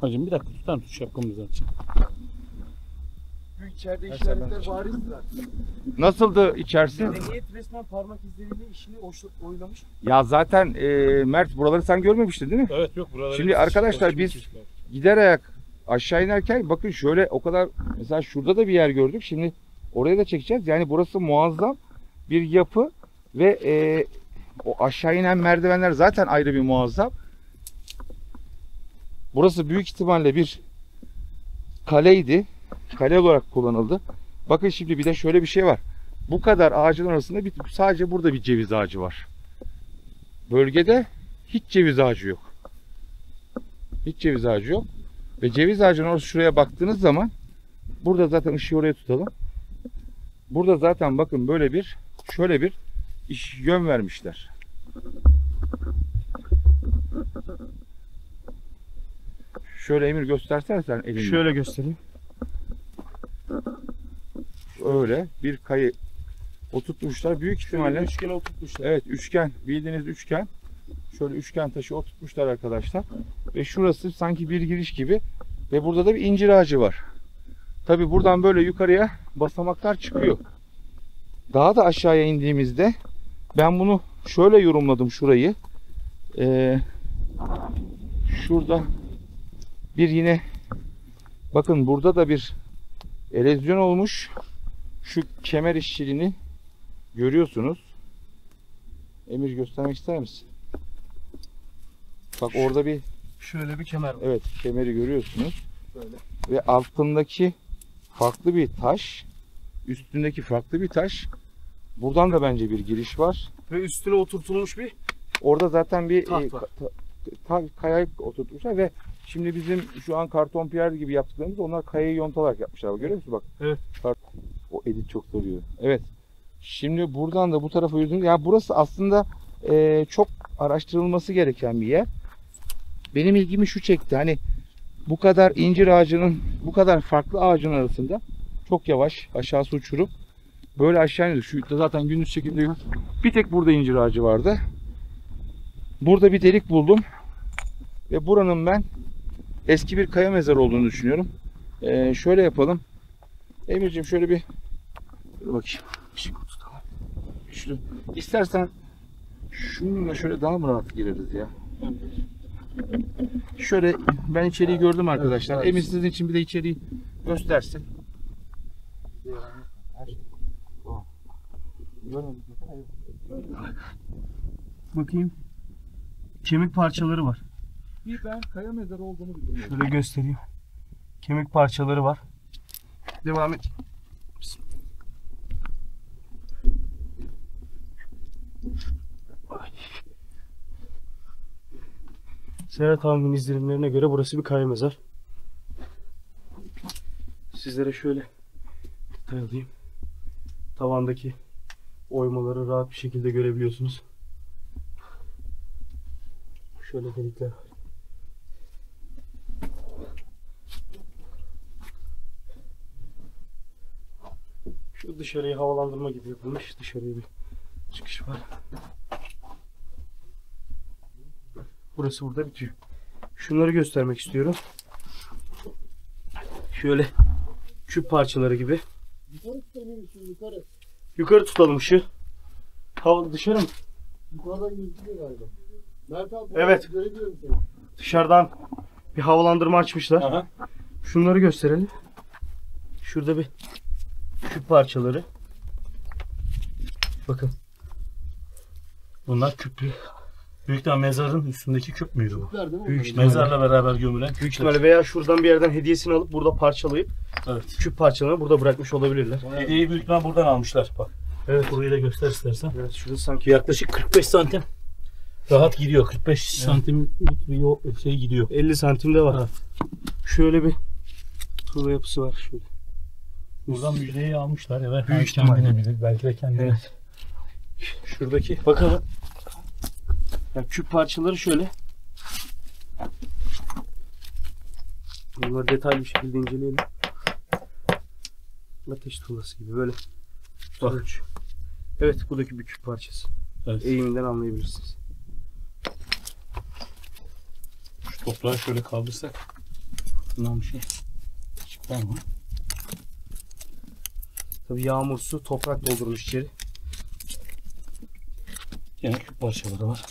Hacım bir dakika tutar mısın şapkamızı açayım? Çünkü içeride işaretler bariz zaten. Nasıldı içerisi? Medeniyet resmen parmak izleriyle işini oynamış. Ya zaten Mert buraları sen görmemiştin değil mi? Evet yok buraları. Şimdi arkadaşlar biz giderek aşağı inerken bakın şöyle o kadar mesela şurada da bir yer gördük. Şimdi oraya da çekeceğiz. Yani burası muazzam bir yapı ve o aşağı inen merdivenler zaten ayrı bir muazzam. Burası büyük ihtimalle bir kaleydi. Kale olarak kullanıldı. Bakın şimdi bir de şöyle bir şey var. Bu kadar ağacın arasında sadece burada bir ceviz ağacı var. Bölgede hiç ceviz ağacı yok. Hiç ceviz ağacı yok. Ve ceviz ağacının orası şuraya baktığınız zaman burada zaten ışığı oraya tutalım. Burada zaten bakın böyle bir şöyle bir yön vermişler. Şöyle Emir göstersen elini. Şöyle göstereyim. Öyle bir kayı oturtmuşlar. Büyük ihtimalle Üçgene oturtmuşlar. evet üçgen, bildiğiniz üçgen. Şöyle üçgen taşı oturtmuşlar arkadaşlar. Ve şurası sanki bir giriş gibi. Ve burada da bir incir ağacı var. Tabi buradan böyle yukarıya basamaklar çıkıyor. Daha da aşağıya indiğimizde ben bunu şöyle yorumladım şurayı. Şurada bir yine bakın burada da bir erozyon olmuş. Şu kemer işçiliğini görüyorsunuz. Emir göstermek ister misin? Bak orada bir Şöyle bir kemer var. evet kemeri görüyorsunuz. Böyle. Ve altındaki farklı bir taş, üstündeki farklı bir taş. Buradan da bence bir giriş var. Ve üstüne oturtulmuş bir Orada zaten bir taht var. kaya oturtmuşlar ve şimdi bizim şu an karton piyer gibi yaptıklarımız onlar kayayı yontalarak yapmışlar. Görüyor musun bak? Evet. O edit çok soruyor. Evet. Şimdi buradan da bu tarafa yürüdüğümüz ya burası aslında çok araştırılması gereken bir yer. Benim ilgimi şu çekti. Hani bu kadar incir ağacının, bu kadar farklı ağacın arasında çok yavaş aşağısı uçurup böyle aşağı iniyor. Şu zaten gündüz çekimde bir tek burada incir ağacı vardı. Burada bir delik buldum. Ve buranın ben eski bir kaya mezarı olduğunu düşünüyorum. Şöyle yapalım. Emirciğim şöyle bir dur bakayım. Şunu, istersen şununla şöyle daha mı rahat gireriz ya? Şöyle ben içeriği gördüm arkadaşlar. Evet, Emir sizin için bir de içeriği göstersin. Bakayım. Kemik parçaları var. Bir ben kaya mezarı olduğunu biliyorum. Şöyle göstereyim. Kemik parçaları var. Devam et. Serhat abinin izlenimlerine göre burası bir kaya mezar. Sizlere şöyle detay alayım. Tavandaki oymaları rahat bir şekilde görebiliyorsunuz. Şöyle delikler var. Şu dışarıya havalandırma gibi yapılmış. Dışarıya bir çıkış var. Burası burada bitiyor. Şunları göstermek istiyorum. Şöyle küp parçaları gibi. Yukarı tutabilirsin yukarı. Yukarı tutalım ışığı. Hava dışarı mı? Yukarıdan gözüküyor galiba. Mert abi Evet. görebiliyorum seni. Dışarıdan bir havalandırma açmışlar. Aha. Şunları gösterelim. Şurada bir küp parçaları. Bakın. Bunlar küplü. Büyük ihtimalle mezarın üstündeki küp müydü bu? Küpler değil mi? Büyük onlar? ihtimalle. Mezarla beraber gömülen. Büyük ihtimalle veya şuradan bir yerden hediyesini alıp burada parçalayıp Evet. küp parçalarını burada bırakmış olabilirler. Hediyeyi büyük ihtimalle buradan almışlar. Bak. Evet. Burayı da göster istersen. Evet, şurada sanki Yaklaşık 45 santim. Rahat gidiyor. 45 santim bir yol şey gidiyor. 50 santimde var. Evet. Şöyle bir tuğla yapısı var şöyle. Buradan müjdeyi almışlar. Evet. Büyük Belki kendine ihtimalle. bilir. Belki de kendine. Evet. Şuradaki bakalım. Ya küp parçaları şöyle. Bunları detaylı bir şekilde inceleyelim. Ateş tuğlası gibi böyle. Bak. Evet, buradaki bir küp parçası. Evet. Eğiminden anlayabilirsiniz. Şu toprağı şöyle kaldırsak. Bundan bir şey çıkar mı? Tabii yağmur su, toprak doldurmuş içeri. Yine küp parçaları var.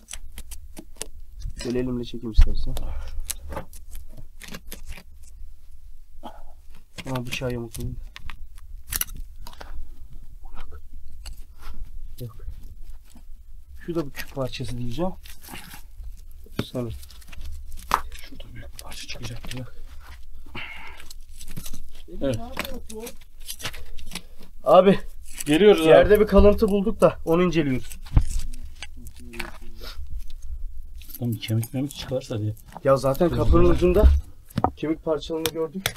Şöyle elimle çekeyim istersen. Ama bıçağı yamuklayayım. Yok. Şu da bir küp parçası diyeceğim. Sanırım. Şurada büyük bir parça çıkacak ya. Evet. Abi Geliyoruz abi. yerde bir kalıntı bulduk da onu inceliyoruz. Tam kemik memik çıkarsa diye. Ya zaten kapının ucunda kemik parçalarını gördük.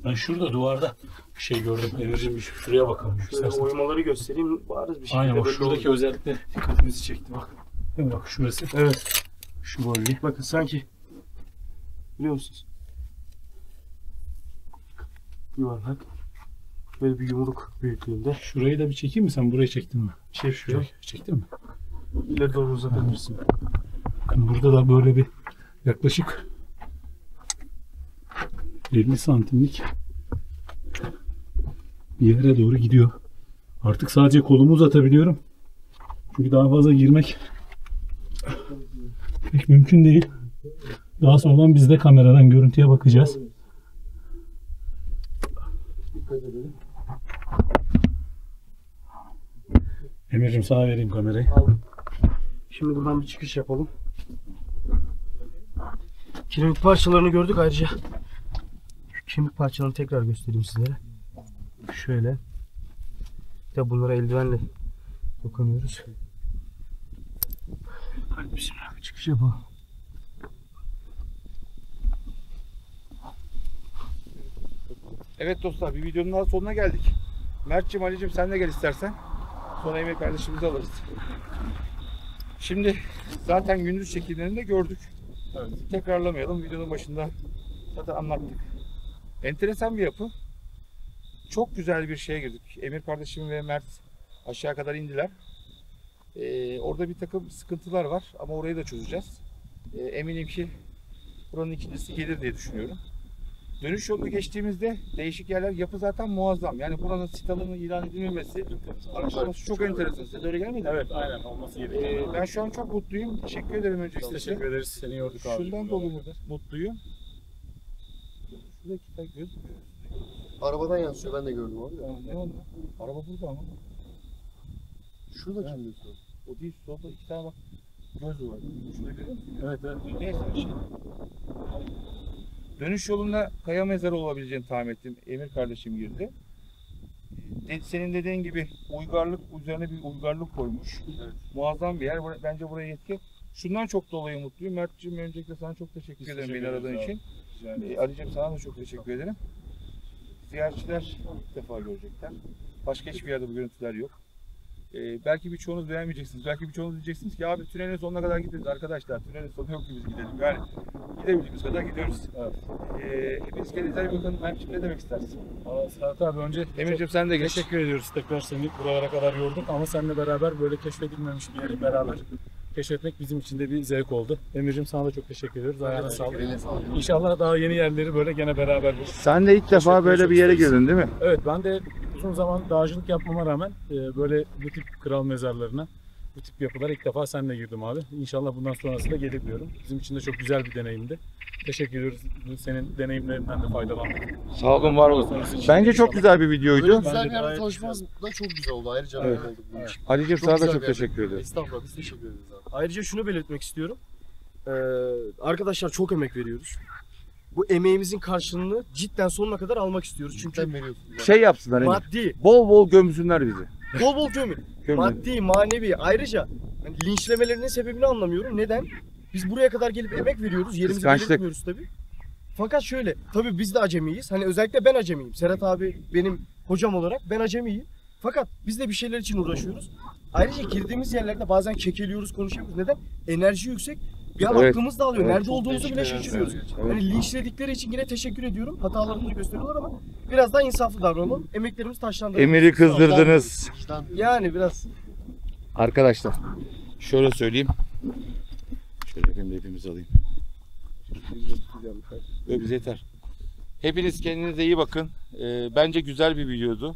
Ben şurada duvarda bir şey gördüm. Emir'cim bir şuraya bakalım. Şöyle istersen. oymaları göstereyim. Bariz bir şekilde Aynen bak belli şuradaki olur. özellikle dikkatimizi çekti bak. Değil mi bak şurası. Evet. Şu bölge. Bakın sanki biliyor musunuz? Yuvarlak. Böyle bir yumruk büyüklüğünde. Şurayı da bir çekeyim mi? Sen burayı çektin mi? Şurayı Çektin mi? ileri doğru uzatabilirsin. Bakın burada da böyle bir yaklaşık 50 santimlik bir yere doğru gidiyor. Artık sadece kolumu uzatabiliyorum. Çünkü daha fazla girmek pek mümkün değil. Daha sonradan biz de kameradan görüntüye bakacağız. Emir'cim sana vereyim kamerayı. Şimdi buradan bir çıkış yapalım. Kiremit parçalarını gördük ayrıca. Şu kemik parçalarını tekrar göstereyim sizlere. Şöyle. Bir de bunlara eldivenle dokunuyoruz. Hadi bismillah bir çıkış yapalım. Evet dostlar, bir videonun daha sonuna geldik. Mert'cim, Ali'cim sen de gel istersen. Sonra Emir kardeşimizi alırız. Şimdi zaten gündüz çekimlerini de gördük. Evet. Tekrarlamayalım. Videonun başında zaten anlattık. Enteresan bir yapı. Çok güzel bir şeye girdik. Emir kardeşim ve Mert aşağı kadar indiler. Orada bir takım sıkıntılar var ama orayı da çözeceğiz. Eminim ki buranın ikincisi gelir diye düşünüyorum. Dönüş yolunu geçtiğimizde değişik yerler, yapı zaten muazzam. Yani buranın sit alanı ilan edilmemesi, araştırması çok enteresan. Size de öyle gelmedi mi? Evet, aynen olması gerekiyor. Ben şu an çok mutluyum. Teşekkür ederim öncelikle. Teşekkür ederiz. Seni yorduk abi. Şundan dolayı mutluyum. Şuradaki de gözükmüyor. Arabadan yansıyor, ben de gördüm abi. Ne oldu? Araba burada ama. Şurada kim diyorsun? O değil, solda iki tane bak. Göz var. Şurada görüyor musun? Evet, evet. Neyse bir şey. Dönüş yolunda kaya mezarı olabileceğini tahmin ettim. Emir kardeşim girdi. Senin dediğin gibi uygarlık üzerine bir uygarlık koymuş. Evet. Muazzam bir yer. Bence buraya yetki. Şundan çok dolayı mutluyum. Mert'ciğim öncelikle sana çok teşekkür ederim beni aradığın için. Ali'cim sana da çok teşekkür ederim. Ziyaretçiler ilk defa görecekler. Başka hiçbir yerde bu görüntüler yok. Belki birçoğunuz beğenmeyeceksiniz. Belki birçoğunuz diyeceksiniz ki abi tünelin sonuna kadar gideriz arkadaşlar. Tünelin sonu yok ki biz gidelim. Yani gidebildiğimiz kadar gidiyoruz. Evet. Hepiniz kendinize iyi bakın. Mert'ciğim ne demek istersin? Serhat abi önce Emir'ciğim sen de geç. teşekkür ediyoruz. Tekrar seni buralara kadar yorduk ama seninle beraber böyle keşfedilmemiş bir yeri beraber keşfetmek bizim için de bir zevk oldu. Emir'cim sana da çok teşekkür ediyoruz. Ayağına sağlık. Eline sağlık. İnşallah daha yeni yerleri böyle gene beraber buluruz. Sen de ilk defa böyle bir yere girdin değil mi? Evet, ben de uzun zaman dağcılık yapmama rağmen böyle bu tip kral mezarlarına, bu tip yapılara ilk defa seninle girdim abi. İnşallah bundan sonrası da gelir diyorum. Bizim için de çok güzel bir deneyimdi. Teşekkür ediyoruz. Senin deneyimlerinden de faydalandık. Sağ olun, var olun. Bence çok güzel bir Böyle videoydu. güzel bir Bence yerde gayet tanışmamız da çok güzel oldu. Ayrıca Evet. memnun olduk bunun için. Ali'cim Çok sana da güzel çok bir yer. teşekkür ederim. Estağfurullah, biz teşekkür ederiz abi. Ayrıca şunu belirtmek istiyorum. Arkadaşlar çok emek veriyoruz. Bu emeğimizin karşılığını cidden sonuna kadar almak istiyoruz. Çünkü Sen veriyorsun. Şey yapsınlar Emir. maddi, Bol bol gömsünler bizi. bol bol gömün. Maddi, manevi. Ayrıca hani linçlemelerinin sebebini anlamıyorum. Neden? Biz buraya kadar gelip emek veriyoruz. Yerimizi Kıskançlık. belirtmiyoruz tabii. Fakat şöyle, tabii biz de acemiyiz. Hani özellikle ben acemiyim. Serhat abi benim hocam olarak ben acemiyim. Fakat biz de bir şeyler için uğraşıyoruz. Ayrıca girdiğimiz yerlerde bazen kekeliyoruz, konuşuyoruz. Neden? Enerji yüksek. Bir an Evet. aklımız dağılıyor. Evet, Nerede çok olduğumuzu değişik bile yerler. şaşırıyoruz. Evet. Hani linçledikleri için yine teşekkür ediyorum. Hatalarını da gösteriyorlar ama biraz daha insaflı davranalım. Emeklerimiz taşlandırılır. Emir'i kızdırdınız. İşten Yani biraz. Arkadaşlar Şöyle söyleyeyim. Şöyle yapayım da hepimizi alayım. Böyle bize yeter. Hepiniz kendinize iyi bakın. Bence güzel bir videoydu.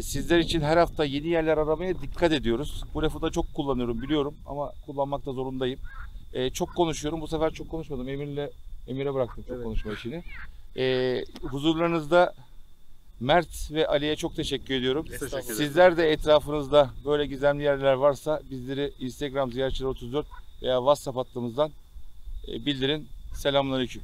Sizler için her hafta yeni yerler aramaya dikkat ediyoruz. Bu lafı da çok kullanıyorum biliyorum ama kullanmakta zorundayım. Çok konuşuyorum. Bu sefer çok konuşmadım. Emir'e bıraktım çok konuşma işini. Huzurlarınızda Mert ve Ali'ye çok teşekkür ediyorum. Sizler de etrafınızda böyle gizemli yerler varsa bizleri Instagram ziyaretçileri 34 veya WhatsApp hattımızdan bildirin. Selamünaleyküm.